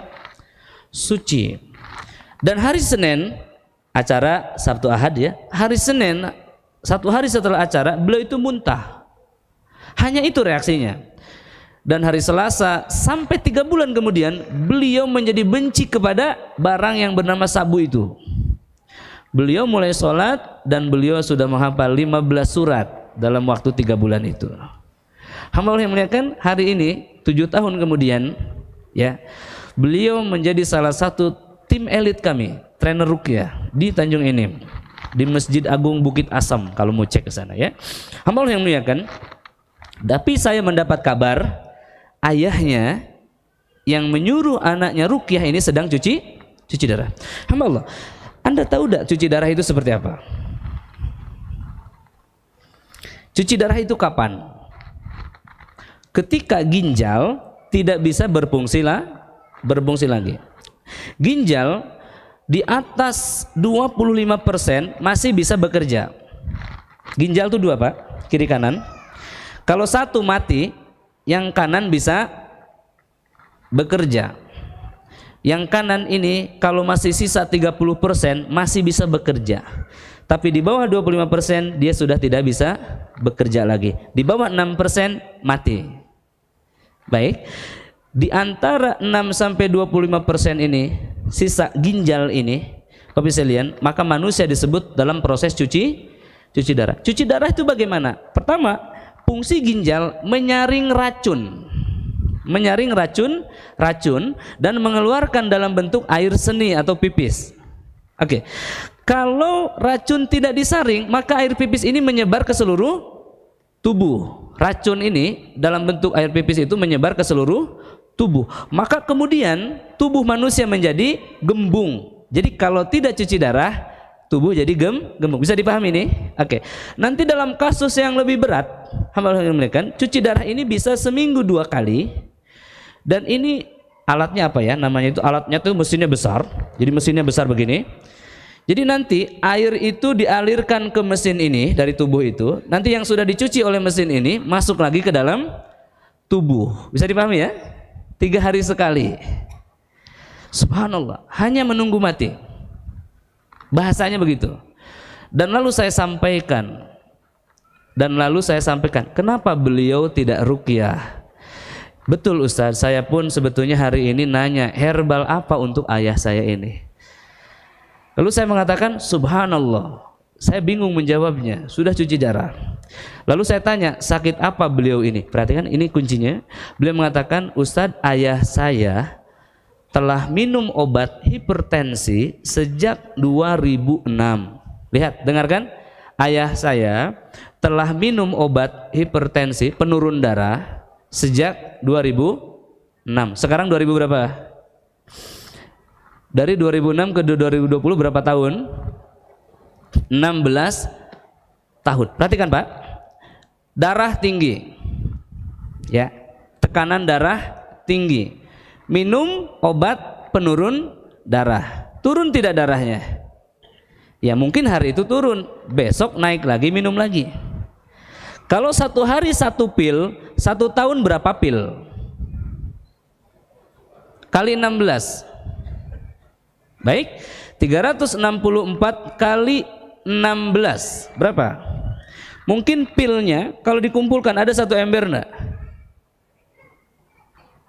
suci. Dan hari Senin, acara Sabtu Ahad, ya, hari Senin, 1 hari setelah acara, beliau itu muntah. Hanya itu reaksinya. Dan hari Selasa sampai 3 bulan kemudian, beliau menjadi benci kepada barang yang bernama sabu itu. Beliau mulai sholat dan beliau sudah menghafal 15 surat dalam waktu 3 bulan itu. Hamba Allah yang muliakan, hari ini 7 tahun kemudian, ya, beliau menjadi salah satu tim elit kami, trainer ruqyah di Tanjung Enim, di Masjid Agung Bukit Asam, kalau mau cek ke sana, ya. Hamba Allah yang muliakan, tapi saya mendapat kabar ayahnya yang menyuruh anaknya ruqyah ini sedang cuci darah. Hamba Allah, Anda tahu tidak cuci darah itu seperti apa? Cuci darah itu kapan? Ketika ginjal tidak bisa berfungsi lagi. Ginjal di atas 25% masih bisa bekerja. Ginjal itu 2, Pak, kiri kanan. Kalau satu mati, yang kanan bisa bekerja. Yang kanan ini kalau masih sisa 30% masih bisa bekerja. Tapi di bawah 25% dia sudah tidak bisa bekerja lagi. Di bawah 6% mati. Baik. Di antara 6 sampai 25% ini, sisa ginjal ini, Bapak sekalian, maka manusia disebut dalam proses cuci darah. Cuci darah itu bagaimana? Pertama, fungsi ginjal menyaring racun dan mengeluarkan dalam bentuk air seni atau pipis. Oke. Kalau racun tidak disaring, maka air pipis ini menyebar ke seluruh tubuh. Racun ini dalam bentuk air pipis itu menyebar ke seluruh tubuh. Maka kemudian tubuh manusia menjadi gembung. Jadi kalau tidak cuci darah, tubuh jadi gembung. Bisa dipahami ini? Oke. Nanti dalam kasus yang lebih berat, hamba Allah yang muliakan, cuci darah ini bisa seminggu 2 kali. Dan ini alatnya apa ya? Namanya itu, alatnya tuh mesinnya besar. Jadi mesinnya besar begini. Jadi nanti air itu dialirkan ke mesin ini dari tubuh itu. Nanti yang sudah dicuci oleh mesin ini masuk lagi ke dalam tubuh. Bisa dipahami ya? 3 hari sekali. Subhanallah, hanya menunggu mati. Bahasanya begitu. Dan lalu saya sampaikan, kenapa beliau tidak ruqyah? Betul Ustaz, saya pun sebetulnya hari ini nanya herbal apa untuk ayah saya ini. Lalu saya mengatakan subhanallah, saya bingung menjawabnya, sudah cuci darah. Lalu saya tanya sakit apa beliau ini, perhatikan ini kuncinya. Beliau mengatakan Ustaz, ayah saya telah minum obat hipertensi sejak 2006. Lihat, dengarkan, ayah saya telah minum obat hipertensi penurun darah sejak 2006. Sekarang 2000 berapa? Dari 2006 ke 2020 berapa tahun? 16 tahun. Perhatikan Pak, darah tinggi, ya, tekanan darah tinggi, minum obat penurun darah, turun tidak darahnya? Ya mungkin hari itu turun, besok naik lagi, minum lagi. Kalau satu hari satu pil, satu tahun berapa pil? Kali 16. Baik, 364 kali 16 berapa? Mungkin pilnya kalau dikumpulkan ada satu ember enggak?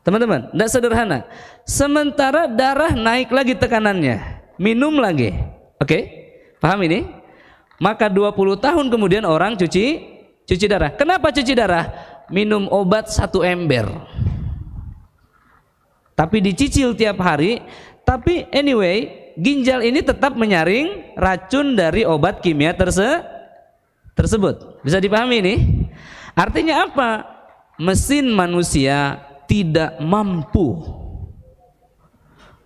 Teman-teman, enggak sederhana. Sementara darah naik lagi tekanannya, minum lagi. Oke, paham ini? Maka 20 tahun kemudian orang cuci darah. Kenapa cuci darah? Minum obat satu ember, tapi dicicil tiap hari. Tapi anyway, ginjal ini tetap menyaring racun dari obat kimia tersebut. Bisa dipahami ini? Artinya apa? Mesin manusia tidak mampu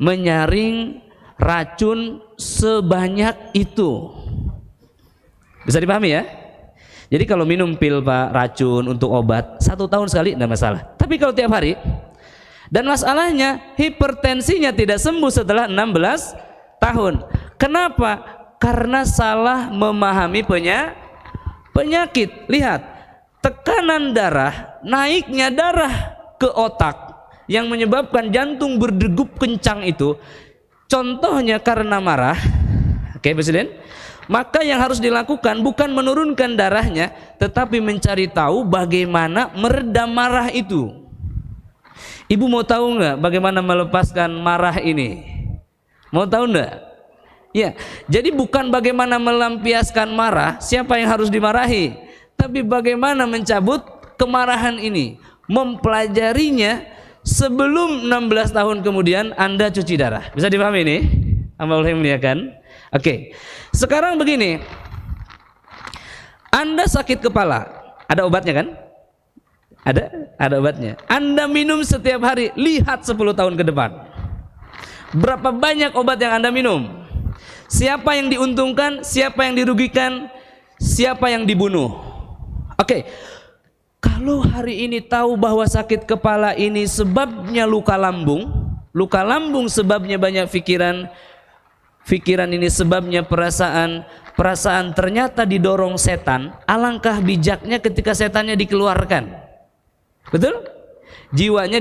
menyaring racun sebanyak itu. Bisa dipahami ya? Jadi kalau minum pil Pak, racun untuk obat 1 tahun sekali tidak masalah. Tapi kalau tiap hari, dan masalahnya hipertensinya tidak sembuh setelah 16 tahun. Kenapa? Karena salah memahami penyakit. Lihat, tekanan darah, naiknya darah ke otak yang menyebabkan jantung berdegup kencang itu contohnya karena marah. Oke, Presiden? Maka yang harus dilakukan bukan menurunkan darahnya, tetapi mencari tahu bagaimana meredam marah itu. Ibu mau tahu nggak bagaimana melepaskan marah ini? Mau tahu nggak? Ya, jadi bukan bagaimana melampiaskan marah, siapa yang harus dimarahi, tapi bagaimana mencabut kemarahan ini, mempelajarinya sebelum 16 tahun kemudian Anda cuci darah. Bisa dipahami ini? Hamba Allah yang muliakan. Oke, sekarang begini, Anda sakit kepala, ada obatnya kan? Ada obatnya. Anda minum setiap hari, lihat 10 tahun ke depan. Berapa banyak obat yang Anda minum? Siapa yang diuntungkan, siapa yang dirugikan, siapa yang dibunuh? Oke. Kalau hari ini tahu bahwa sakit kepala ini sebabnya luka lambung sebabnya banyak pikiran ini sebabnya perasaan ternyata didorong setan, alangkah bijaknya ketika setannya dikeluarkan. Betul? Jiwanya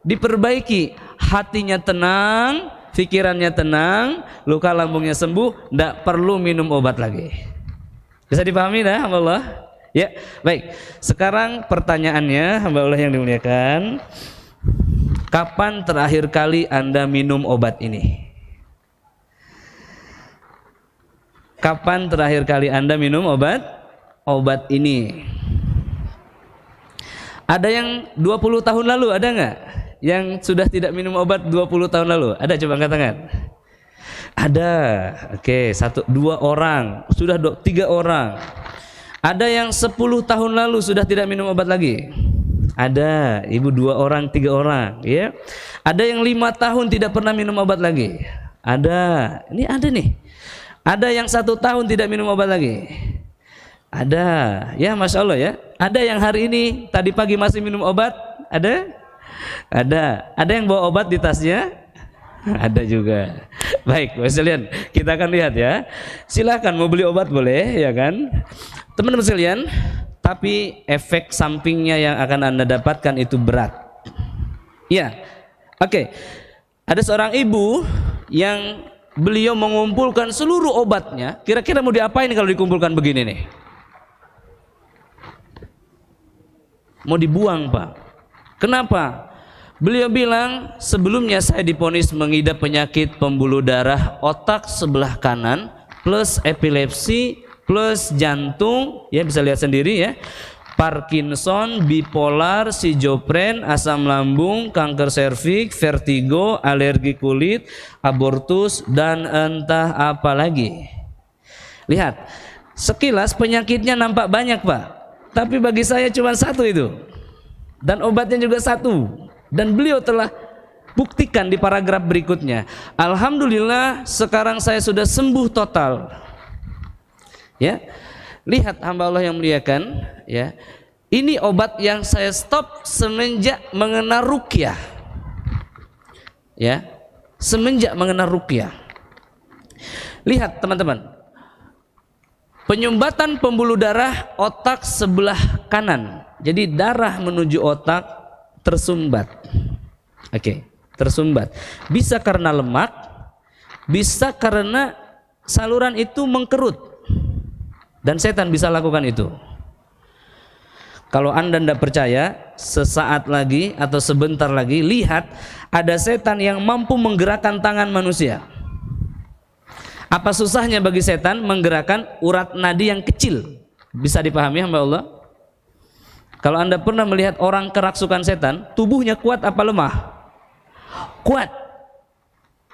diperbaiki, hatinya tenang, pikirannya tenang, luka lambungnya sembuh, tidak perlu minum obat lagi. Bisa dipahami dah, hamba Allah? Ya, baik. Sekarang pertanyaannya, hamba Allah yang dimuliakan, kapan terakhir kali Anda minum obat ini? Kapan terakhir kali Anda minum obat ini? Ada yang 20 tahun lalu, ada nggak? Yang sudah tidak minum obat 20 tahun lalu? Ada, coba angkat tangan. Ada. Oke, 2 orang, sudah 3 orang. Ada yang 10 tahun lalu sudah tidak minum obat lagi? Ada, ibu 2 orang, 3 orang, ya. Ada yang 5 tahun tidak pernah minum obat lagi? Ada. Ini ada nih. Ada yang 1 tahun tidak minum obat lagi? Ada, ya, masya Allah ya. Ada yang hari ini tadi pagi masih minum obat? Ada? Ada yang bawa obat di tasnya? Ada juga. Baik, sekalian, kita akan lihat ya. Silahkan mau beli obat boleh, ya kan? Teman-teman sekalian, tapi efek sampingnya yang akan Anda dapatkan itu berat. Ya, oke. Ada seorang ibu yang beliau mengumpulkan seluruh obatnya. Kira-kira mau diapain kalau dikumpulkan begini nih? Mau dibuang Pak. Kenapa? Beliau bilang, sebelumnya saya divonis mengidap penyakit pembuluh darah otak sebelah kanan plus epilepsi plus jantung, ya bisa lihat sendiri ya. Parkinson, bipolar, schizofren, asam lambung, kanker serviks, vertigo, alergi kulit, abortus, dan entah apa lagi. Lihat, sekilas penyakitnya nampak banyak Pak, tapi bagi saya cuma satu itu, dan obatnya juga satu, dan beliau telah buktikan di paragraf berikutnya. Alhamdulillah sekarang saya sudah sembuh total. Ya, lihat hamba Allah yang muliakan, ya. Ini obat yang saya stop semenjak mengenal ruqyah. Ya, semenjak mengenal ruqyah. Lihat teman-teman, penyumbatan pembuluh darah otak sebelah kanan. Jadi darah menuju otak tersumbat. Oke, tersumbat. Bisa karena lemak, bisa karena saluran itu mengkerut. Dan setan bisa lakukan itu. Kalau Anda tidak percaya, sesaat lagi atau sebentar lagi lihat ada setan yang mampu menggerakkan tangan manusia. Apa susahnya bagi setan menggerakkan urat nadi yang kecil? Bisa dipahami hamba Allah? Kalau Anda pernah melihat orang kerasukan setan, tubuhnya kuat apa lemah? Kuat.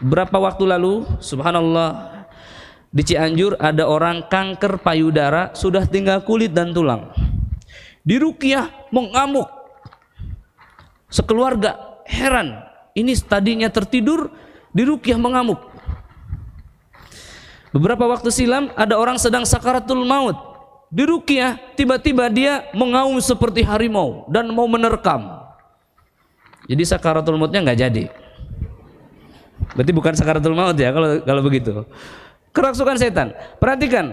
Berapa waktu lalu, subhanallah, di Cianjur ada orang kanker payudara, sudah tinggal kulit dan tulang. Di ruqyah mengamuk. Sekeluarga heran, ini tadinya tertidur, di ruqyah mengamuk. Beberapa waktu silam ada orang sedang sakaratul maut, di ruqyah tiba-tiba dia mengaum seperti harimau dan mau menerkam. Jadi sakaratul mautnya nggak jadi. Berarti bukan sakaratul maut ya kalau begitu. Kerasukan setan. Perhatikan,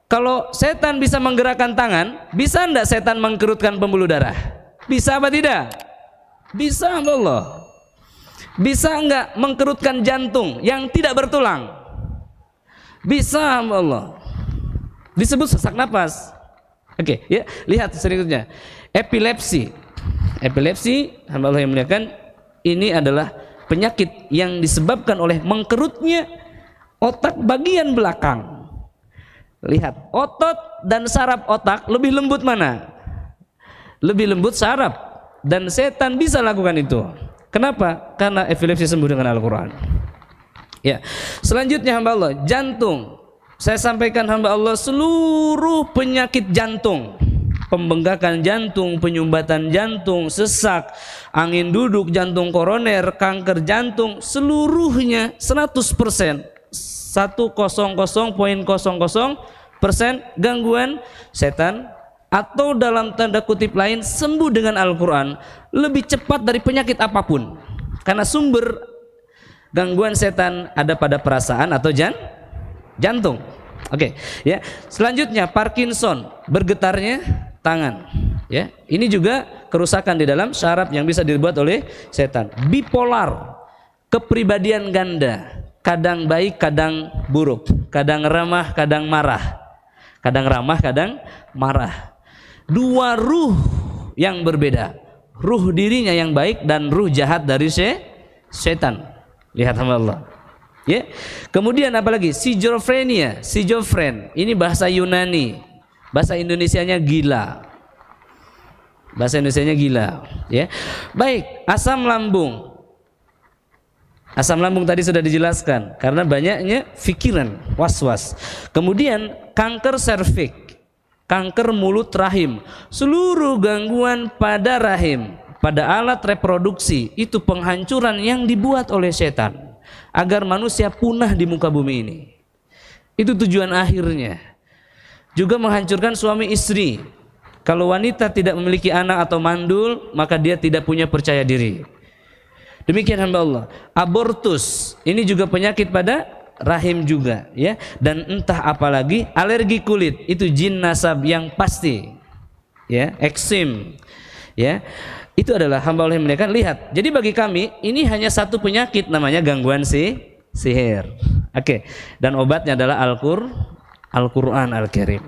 kalau setan bisa menggerakkan tangan, bisa enggak setan mengkerutkan pembuluh darah? Bisa apa tidak? Bisa Allah. Bisa enggak mengkerutkan jantung yang tidak bertulang? Bisa Allah. Disebut sesak napas. Oke, ya, lihat selanjutnya. Epilepsi. Epilepsi, hamba Allah yang muliakan, ini adalah penyakit yang disebabkan oleh mengkerutnya otak bagian belakang. Lihat, otot dan saraf otak lebih lembut mana? Lebih lembut saraf, dan setan bisa lakukan itu. Kenapa? Karena epilepsi sembuh dengan Al-Quran. Ya, selanjutnya hamba Allah, jantung. Saya sampaikan hamba Allah, seluruh penyakit jantung, pembengkakan jantung, penyumbatan jantung, sesak, angin duduk, jantung koroner, kanker jantung, seluruhnya 100%, 100,00% gangguan setan, atau dalam tanda kutip lain sembuh dengan Al-Quran lebih cepat dari penyakit apapun, karena sumber gangguan setan ada pada perasaan atau jantung. Oke, ya. Selanjutnya Parkinson, bergetarnya tangan. Ya, ini juga kerusakan di dalam syaraf yang bisa dibuat oleh setan. Bipolar, kepribadian ganda, kadang baik, kadang buruk, kadang ramah, kadang marah, kadang ramah, kadang marah. Dua ruh yang berbeda, ruh dirinya yang baik dan ruh jahat dari setan. Lihat hamba Allah. Ya. Kemudian apalagi? Schizofrenia, schizofren. Ini bahasa Yunani. Bahasa Indonesianya gila. Bahasa Indonesianya gila, ya. Baik, asam lambung. Asam lambung tadi sudah dijelaskan karena banyaknya pikiran, was-was. Kemudian kanker serviks, kanker mulut rahim, seluruh gangguan pada rahim, pada alat reproduksi, itu penghancuran yang dibuat oleh setan agar manusia punah di muka bumi ini. Itu tujuan akhirnya. Juga menghancurkan suami istri. Kalau wanita tidak memiliki anak atau mandul, maka dia tidak punya percaya diri. Demikian hamba Allah. Abortus, ini juga penyakit pada rahim juga, ya. Dan entah apalagi alergi kulit, itu jin nasab yang pasti, ya. Eksim, ya. Itu adalah hamba Allah yang muliakan. Lihat, jadi bagi kami ini hanya satu penyakit, namanya gangguan sihir. Oke. Dan obatnya adalah Al-Quran Al-Karim.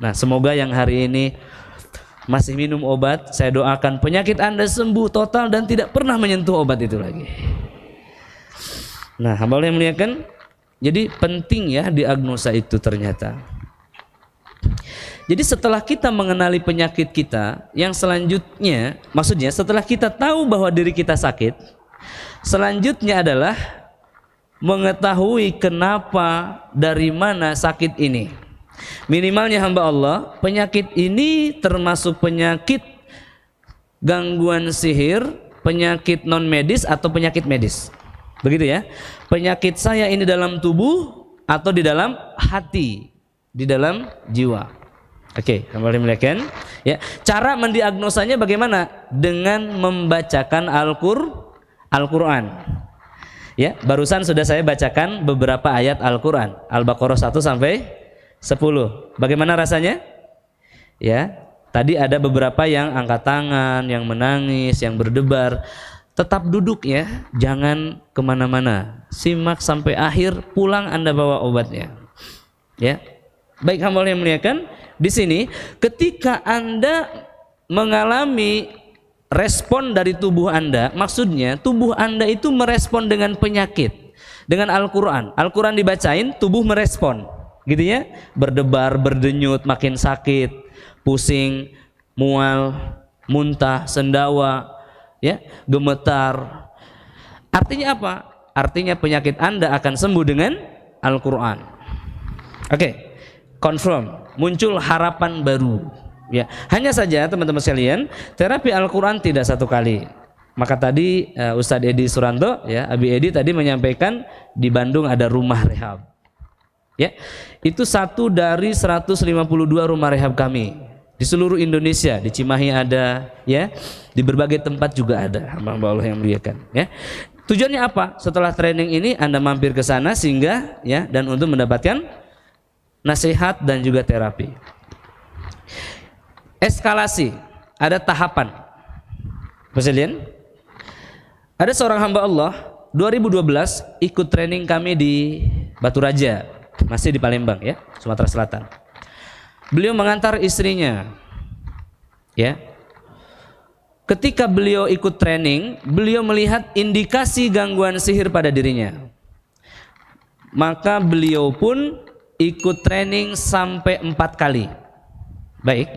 Nah, semoga yang hari ini masih minum obat, saya doakan penyakit Anda sembuh total dan tidak pernah menyentuh obat itu lagi. Nah, hamba Allah yang muliakan, jadi penting ya diagnosa itu ternyata. Jadi setelah kita mengenali penyakit kita, yang selanjutnya, maksudnya setelah kita tahu bahwa diri kita sakit, selanjutnya adalah mengetahui kenapa, dari mana sakit ini. Minimalnya hamba Allah, penyakit ini termasuk penyakit gangguan sihir, penyakit non medis atau penyakit medis. Begitu ya. Penyakit saya ini dalam tubuh atau di dalam hati, di dalam jiwa. Oke, kembali melihatkan ya. Cara mendiagnosanya bagaimana? Dengan membacakan Al-Qur'an. Ya, barusan sudah saya bacakan beberapa ayat Al-Qur'an, Al-Baqarah 1 sampai 10. Bagaimana rasanya? Ya, tadi ada beberapa yang angkat tangan, yang menangis, yang berdebar. Tetap duduk ya, jangan kemana-mana. Simak sampai akhir, pulang Anda bawa obatnya. Ya, baik hamba yang muliakan. Di sini ketika Anda mengalami respon dari tubuh Anda, maksudnya tubuh Anda itu merespon dengan penyakit, dengan Al-Quran. Al-Quran dibacain, tubuh merespon, gitu ya, berdebar, berdenyut, makin sakit, pusing, mual, muntah, sendawa, ya, gemetar. Artinya apa? Artinya penyakit Anda akan sembuh dengan Al-Quran. Oke. Confirm, muncul harapan baru. Ya, hanya saja teman-teman sekalian, terapi Al-Quran tidak satu kali. Maka tadi Ustadz Edi Suranto, ya, Abi Edi tadi menyampaikan di Bandung ada rumah rehab. Ya, itu satu dari 152 rumah rehab kami di seluruh Indonesia. Di Cimahi ada, ya, di berbagai tempat juga ada. Hamba Allah yang muliakan. Ya, tujuannya apa? Setelah training ini Anda mampir ke sana sehingga, ya, dan untuk mendapatkan nasihat dan juga terapi. Eskalasi, ada tahapan. Sekalian, ada seorang hamba Allah 2012 ikut training kami di Batu Raja, masih di Palembang ya, Sumatera Selatan. Beliau mengantar istrinya. Ya. Ketika beliau ikut training, beliau melihat indikasi gangguan sihir pada dirinya. Maka beliau pun ikut training sampai 4 kali. Baik,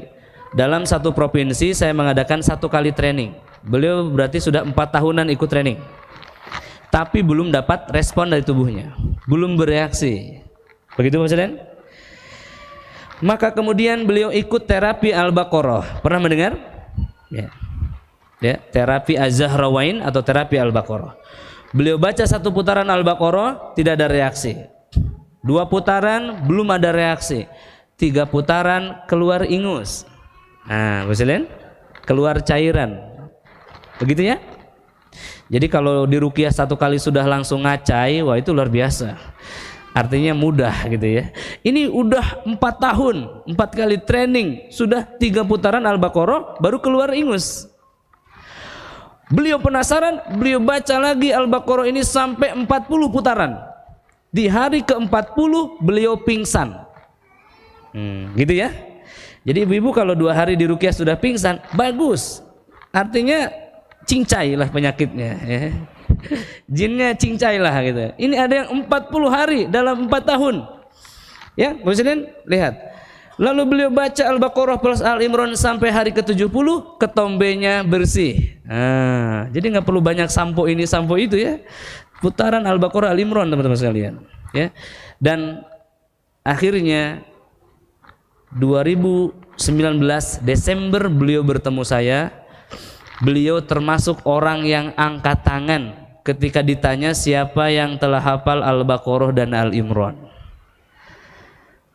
dalam satu provinsi saya mengadakan 1 kali training. Beliau berarti sudah 4 tahunan ikut training, tapi belum dapat respon dari tubuhnya, belum bereaksi. Begitu Mas. Maka kemudian beliau ikut terapi Al-Baqarah. Pernah mendengar? Ya. Ya, terapi Az-Zahrawain atau terapi Al-Baqarah. Beliau baca 1 putaran Al-Baqarah, tidak ada reaksi. 2 putaran belum ada reaksi. 3 putaran keluar ingus. Nah, Muslim, keluar cairan. Begitu ya? Jadi kalau di ruqyah 1 kali sudah langsung ngacai, wah itu luar biasa. Artinya mudah gitu ya. Ini udah 4 tahun, 4 kali training, sudah 3 putaran Al-Baqarah baru keluar ingus. Beliau penasaran, beliau baca lagi Al-Baqarah ini sampai 40 putaran. Di hari ke-40 beliau pingsan. Gitu ya. Jadi ibu-ibu kalau 2 hari di ruqyah sudah pingsan, bagus. Artinya cincai lah penyakitnya ya. Jinnya cincai lah gitu. Ini ada yang 40 hari dalam 4 tahun. Ya, Muslimin, lihat. Lalu beliau baca Al-Baqarah plus Al-Imran sampai hari ke-70, ketombenya bersih. Nah, jadi nggak perlu banyak sampo ini sampo itu ya. Putaran Al-Baqarah Al-Imran teman-teman sekalian ya. Dan akhirnya 2019 Desember beliau bertemu saya. Beliau termasuk orang yang angkat tangan ketika ditanya siapa yang telah hafal Al-Baqarah dan Al-Imran.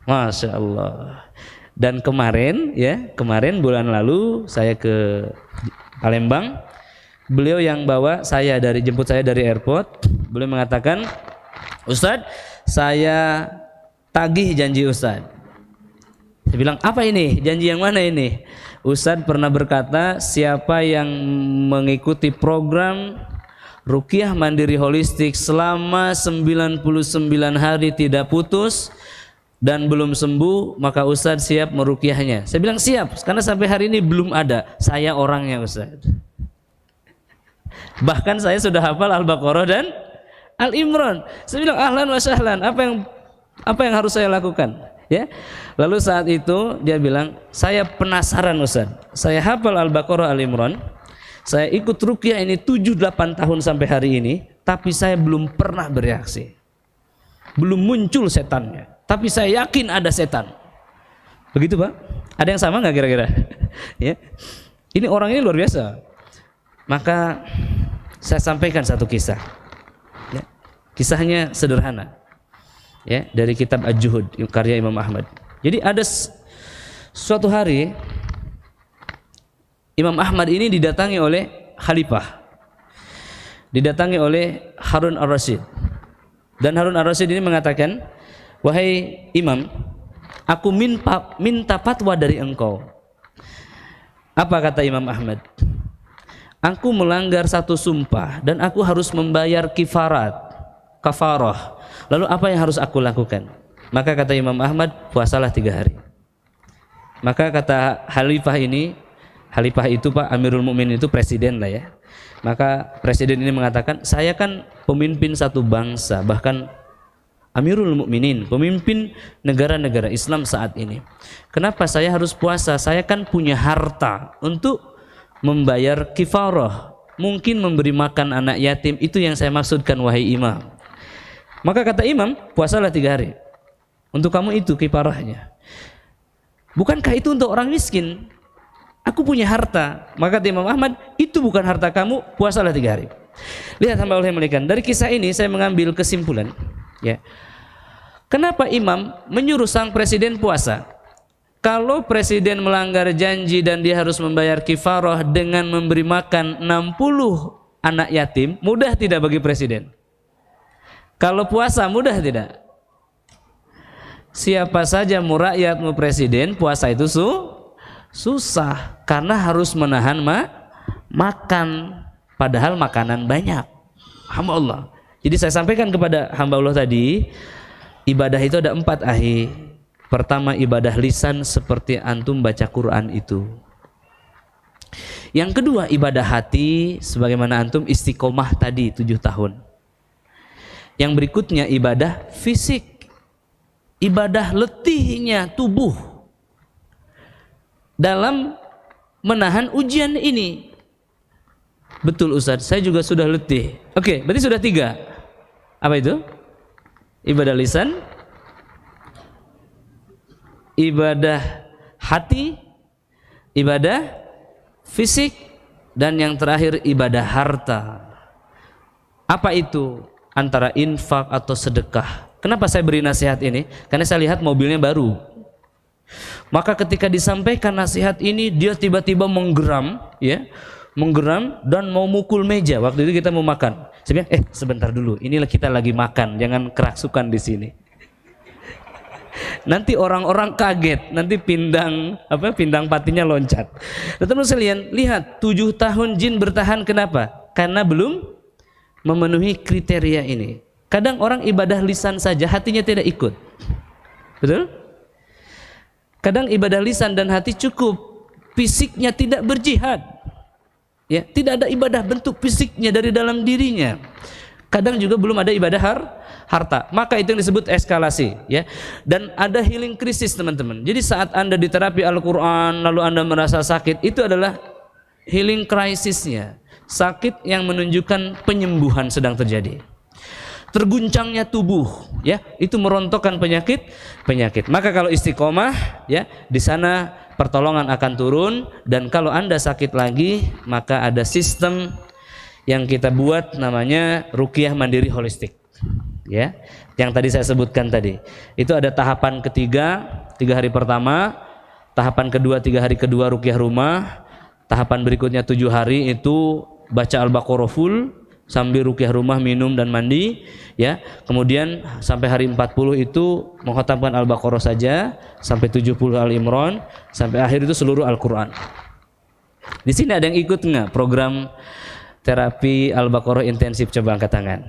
Masya Allah. Dan kemarin bulan lalu saya ke Palembang. Beliau yang jemput saya dari airport. Beliau mengatakan, Ustadz, saya tagih janji Ustadz. Saya bilang, apa ini? Janji yang mana ini? Ustadz pernah berkata, siapa yang mengikuti program Ruqyah Mandiri Holistik selama 99 hari tidak putus, dan belum sembuh, maka Ustadz siap meruqyahnya. Saya bilang siap, karena sampai hari ini belum ada. Saya orangnya Ustadz. Bahkan saya sudah hafal Al-Baqarah dan Al-Imran. Saya bilang ahlan wa sahlan, apa yang harus saya lakukan? Ya. Lalu saat itu dia bilang, saya penasaran Ustaz. Saya hafal Al-Baqarah Al-Imran. Saya ikut ruqyah ini 7-8 tahun sampai hari ini, tapi saya belum pernah bereaksi. Belum muncul setannya, tapi saya yakin ada setan. Begitu Pak? Ada yang sama nggak kira-kira? Ya. Ini orang ini luar biasa. Maka saya sampaikan satu kisah. Ya. Kisahnya sederhana. Ya, dari kitab Al-Juhud karya Imam Ahmad. Jadi ada suatu hari Imam Ahmad ini didatangi oleh khalifah. Didatangi oleh Harun Ar-Rasyid. Dan Harun Ar-Rasyid ini mengatakan, "Wahai Imam, aku minta fatwa dari engkau." Apa kata Imam Ahmad? "Aku melanggar satu sumpah dan aku harus membayar kafarah. Lalu apa yang harus aku lakukan?" Maka kata Imam Ahmad, puasalah 3 hari. Maka kata khalifah ini, khalifah itu Pak Amirul Mukminin itu presiden lah ya. Maka presiden ini mengatakan, saya kan pemimpin satu bangsa, bahkan Amirul Mukminin, pemimpin negara-negara Islam saat ini. Kenapa saya harus puasa? Saya kan punya harta untuk membayar kifarah, mungkin memberi makan anak yatim. Itu yang saya maksudkan wahai imam. Maka kata imam, puasalah 3 hari. Untuk kamu itu kifarahnya. Bukankah itu untuk orang miskin? Aku punya harta. Maka kata Imam Ahmad, itu bukan harta kamu, puasalah 3 hari. Lihat hamba Allah yang muliakan. Dari kisah ini saya mengambil kesimpulan. Ya. Kenapa imam menyuruh sang presiden puasa? Kalau presiden melanggar janji dan dia harus membayar kifarah dengan memberi makan 60 anak yatim, mudah tidak bagi presiden? Kalau puasa mudah tidak? Siapa saja mau rakyat mau presiden, puasa itu susah karena harus menahan makan, padahal makanan banyak. Hamba Allah. Jadi saya sampaikan kepada hamba Allah tadi, ibadah itu ada 4 ahi. Pertama ibadah lisan seperti antum baca Quran itu. Yang kedua ibadah hati sebagaimana antum istiqomah tadi 7 tahun. Yang berikutnya ibadah fisik, ibadah letihnya tubuh dalam menahan ujian ini. Betul Ustaz, saya juga sudah letih. Oke, berarti sudah 3. Apa itu? Ibadah lisan, ibadah hati, ibadah fisik, dan yang terakhir ibadah harta. Apa itu? Antara infak atau sedekah. Kenapa saya beri nasihat ini? Karena saya lihat mobilnya baru. Maka ketika disampaikan nasihat ini, dia tiba-tiba menggeram, ya, menggeram dan mau mukul meja. Waktu itu kita mau makan. Saya bilang, sebentar dulu, inilah kita lagi makan, jangan kerasukan di sini. Nanti orang-orang kaget, nanti pindang patinya loncat. Teman-teman sekalian, lihat 7 tahun jin bertahan, kenapa? Karena belum memenuhi kriteria ini. Kadang orang ibadah lisan saja hatinya tidak ikut. Betul? Kadang ibadah lisan dan hati cukup, fisiknya tidak berjihad. Ya, tidak ada ibadah bentuk fisiknya dari dalam dirinya. Kadang juga belum ada ibadah harta. Maka itu yang disebut eskalasi, ya. Dan ada healing krisis, teman-teman. Jadi saat Anda diterapi Al-Qur'an lalu Anda merasa sakit, itu adalah healing krisisnya. Sakit yang menunjukkan penyembuhan sedang terjadi. Terguncangnya tubuh, ya, itu merontokkan penyakit. Maka kalau istiqomah, ya, di sana pertolongan akan turun. Dan kalau Anda sakit lagi, maka ada sistem yang kita buat namanya ruqyah mandiri holistik, ya, yang tadi saya sebutkan tadi. Itu ada tahapan ketiga, 3 hari pertama, tahapan kedua 3 hari kedua ruqyah rumah, tahapan berikutnya 7 hari itu baca Al-Baqarah full sambil ruqyah rumah, minum dan mandi, ya. Kemudian sampai hari 40 itu mengkhatamkan Al-Baqarah saja, sampai 70 Al-Imran, sampai akhir itu seluruh Al-Qur'an. Di sini ada yang ikut nggak program terapi Al-Baqarah intensif? Coba angkat tangan.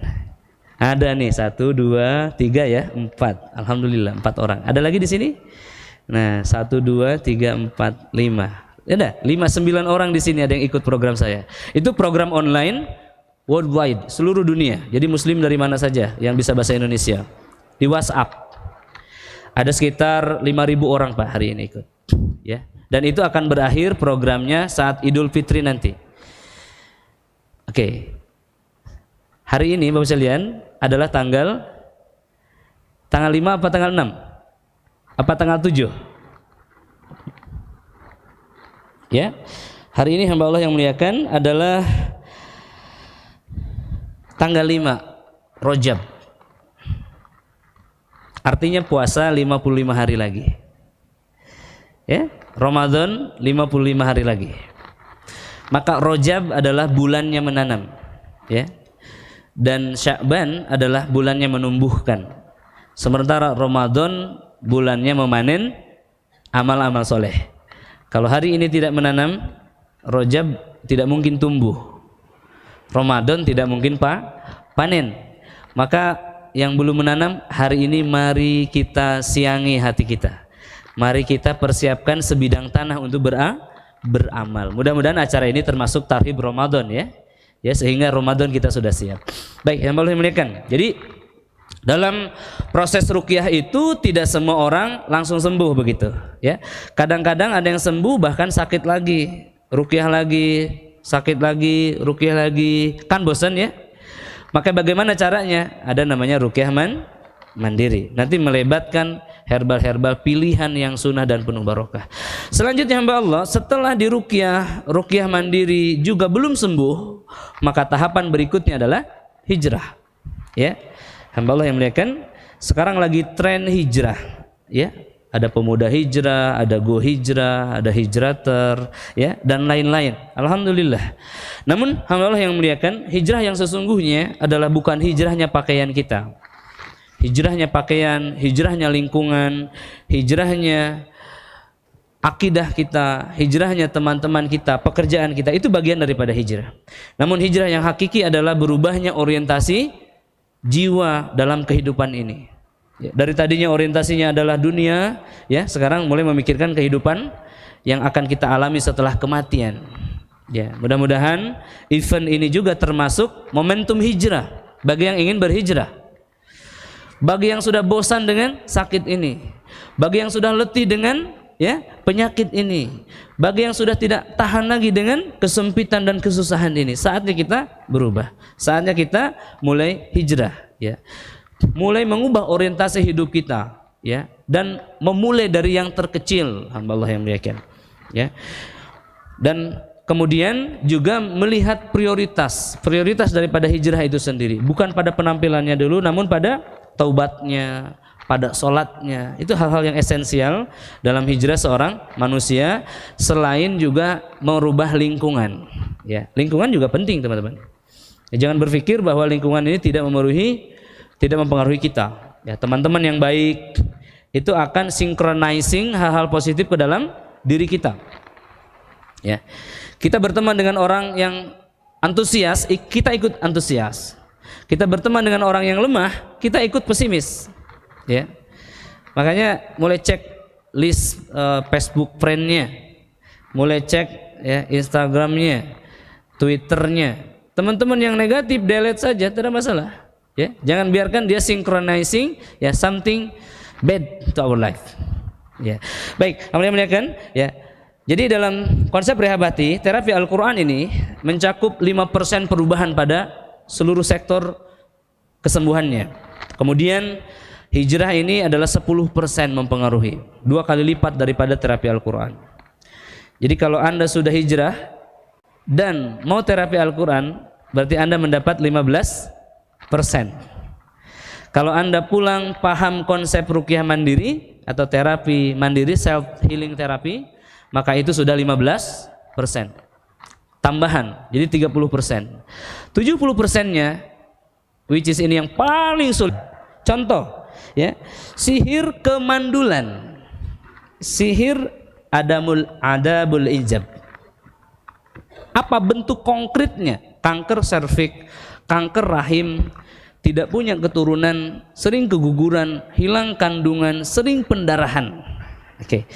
Ada nih 1, 2, 3 ya, 4. Alhamdulillah 4 orang. Ada lagi di sini? Nah 1, 2, 3, 4, 5. Ada 5, 9 orang di sini ada yang ikut program saya. Itu program online worldwide, seluruh dunia. Jadi muslim dari mana saja yang bisa bahasa Indonesia. Di WhatsApp. Ada sekitar 5.000 orang Pak hari ini ikut. Ya. Dan itu akan berakhir programnya saat Idul Fitri nanti. Oke. Hari ini Bapak sekalian adalah tanggal 5 apa tanggal 6? Apa tanggal 7? Ya. Hari ini hamba Allah yang muliakan adalah tanggal 5 Rajab. Artinya puasa 55 hari lagi. Ya, Ramadan 55 hari lagi. Maka Rajab adalah bulannya menanam, ya. Dan Sya'ban adalah bulannya menumbuhkan. Sementara Ramadan bulannya memanen amal-amal soleh. Kalau hari ini tidak menanam, Rajab tidak mungkin tumbuh. Ramadan tidak mungkin panen. Maka yang belum menanam hari ini mari kita siangi hati kita. Mari kita persiapkan sebidang tanah untuk beramal. Mudah-mudahan acara ini termasuk tarhib Ramadan ya. Ya sehingga Ramadan kita sudah siap. Baik, yang boleh dimuliakan. Jadi dalam proses ruqyah itu tidak semua orang langsung sembuh begitu ya. Kadang-kadang ada yang sembuh bahkan sakit lagi, ruqyah lagi, sakit lagi, ruqyah lagi. Kan bosan ya? Maka bagaimana caranya? Ada namanya ruqyah mandiri. Nanti melebatkan herbal-herbal pilihan yang sunnah dan penuh barokah. Selanjutnya hamba Allah, setelah ruqyah mandiri juga belum sembuh, maka tahapan berikutnya adalah hijrah. Ya. Hamba Allah yang muliakan, sekarang lagi tren hijrah, ya. Ada pemuda hijrah, ada go hijrah, ada hijrater, ya, dan lain-lain. Alhamdulillah. Namun hamba Allah yang muliakan, hijrah yang sesungguhnya adalah bukan hijrahnya pakaian kita. Hijrahnya pakaian, hijrahnya lingkungan, hijrahnya akidah kita, hijrahnya teman-teman kita, pekerjaan kita, itu bagian daripada hijrah. Namun hijrah yang hakiki adalah berubahnya orientasi jiwa dalam kehidupan ini. Ya, dari tadinya orientasinya adalah dunia, ya, sekarang mulai memikirkan kehidupan yang akan kita alami setelah kematian. Ya, mudah-mudahan event ini juga termasuk momentum hijrah bagi yang ingin berhijrah. Bagi yang sudah bosan dengan sakit ini, bagi yang sudah letih dengan ya penyakit ini, bagi yang sudah tidak tahan lagi dengan kesempitan dan kesusahan ini, saatnya kita berubah. Saatnya kita mulai hijrah, ya. Mulai mengubah orientasi hidup kita, ya, dan memulai dari yang terkecil, hamba Allah yang muliakan, ya. Dan kemudian juga melihat prioritas daripada hijrah itu sendiri, bukan pada penampilannya dulu, namun pada taubatnya, pada sholatnya. Itu hal-hal yang esensial dalam hijrah seorang manusia, selain juga merubah lingkungan, ya. Lingkungan juga penting, teman-teman. Ya, jangan berpikir bahwa lingkungan ini tidak mempengaruhi kita. Ya, teman-teman yang baik itu akan synchronizing hal-hal positif ke dalam diri kita. Ya. Kita berteman dengan orang yang antusias, kita ikut antusias. Kita berteman dengan orang yang lemah, kita ikut pesimis. Ya. Makanya mulai cek list Facebook friend-nya, mulai cek ya Instagram-nya, Twitter-nya. Teman-teman yang negatif delete saja, tidak masalah. Ya, jangan biarkan dia synchronizing ya something bad to our life. Ya. Baik, mudah-mudahan ya. Jadi dalam konsep rehabati, terapi Al-Qur'an ini mencakup 5% perubahan pada seluruh sektor kesembuhannya. Kemudian hijrah ini adalah 10% mempengaruhi, 2 kali lipat daripada terapi Al-Qur'an. Jadi kalau Anda sudah hijrah dan mau terapi Al-Quran, berarti Anda mendapat 15%. Kalau Anda pulang paham konsep ruqyah mandiri atau terapi mandiri, self healing terapi, maka itu sudah 15% tambahan, jadi 30%. 70%-nya, which is ini yang paling sulit. Contoh ya, sihir kemandulan, sihir adabul ijab. Apa bentuk konkretnya? Kanker serviks, kanker rahim, tidak punya keturunan, sering keguguran, hilang kandungan, sering pendarahan. Oke.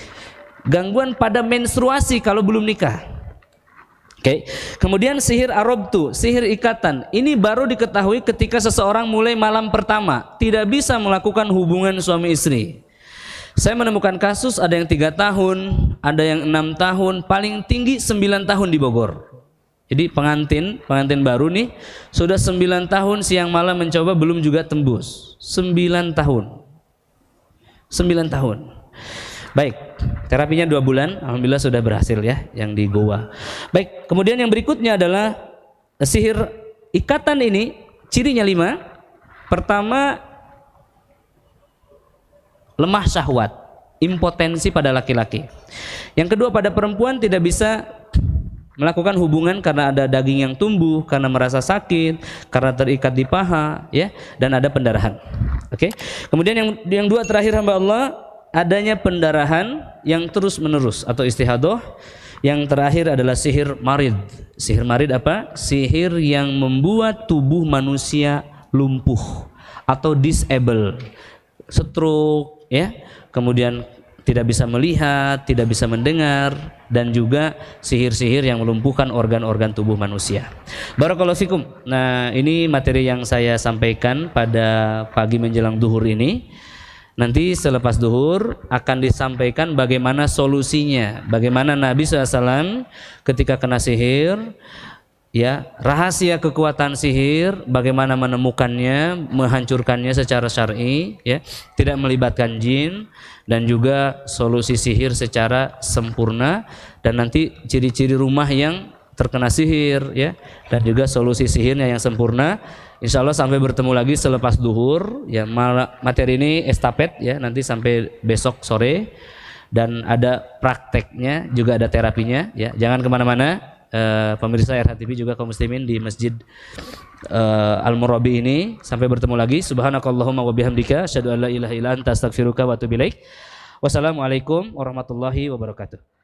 Gangguan pada menstruasi kalau belum nikah. Oke. Kemudian sihir arobtu, sihir ikatan. Ini baru diketahui ketika seseorang mulai malam pertama tidak bisa melakukan hubungan suami istri. Saya menemukan kasus ada yang 3 tahun, ada yang 6 tahun, paling tinggi 9 tahun di Bogor. Jadi pengantin baru nih sudah 9 tahun siang malam mencoba belum juga tembus. 9 tahun. 9 tahun. Baik, terapinya 2 bulan, alhamdulillah sudah berhasil ya yang di Goa. Baik, kemudian yang berikutnya adalah sihir ikatan ini cirinya 5. Pertama, lemah syahwat, impotensi pada laki-laki. Yang kedua, pada perempuan tidak bisa melakukan hubungan karena ada daging yang tumbuh, karena merasa sakit, karena terikat di paha, ya, dan ada pendarahan. Oke. Kemudian yang 2 terakhir hamba Allah, adanya pendarahan yang terus menerus atau istihadah. Yang terakhir adalah sihir marid. Sihir marid apa? Sihir yang membuat tubuh manusia lumpuh atau disable, stroke, ya, kemudian tidak bisa melihat, tidak bisa mendengar, dan juga sihir-sihir yang melumpuhkan organ-organ tubuh manusia. Barakallahu fikum. Nah, ini materi yang saya sampaikan pada pagi menjelang duhur ini. Nanti selepas duhur akan disampaikan bagaimana solusinya, bagaimana Nabi SAW ketika kena sihir, ya, rahasia kekuatan sihir, bagaimana menemukannya, menghancurkannya secara syar'i, ya, tidak melibatkan jin, dan juga solusi sihir secara sempurna, dan nanti ciri-ciri rumah yang terkena sihir, ya, dan juga solusi sihirnya yang sempurna. Insya Allah sampai bertemu lagi selepas duhur, ya. Materi ini estafet, ya, nanti sampai besok sore, dan ada prakteknya juga ada terapinya, ya. Jangan kemana-mana. Pemirsa RHTV juga kaum muslimin di Masjid Al-Murabi ini. Sampai bertemu lagi. Subhanakallahumma wa bihamdika asyhadu an la ilaha illa anta astaghfiruka wa atubu ilaik. Wassalamualaikum warahmatullahi wabarakatuh.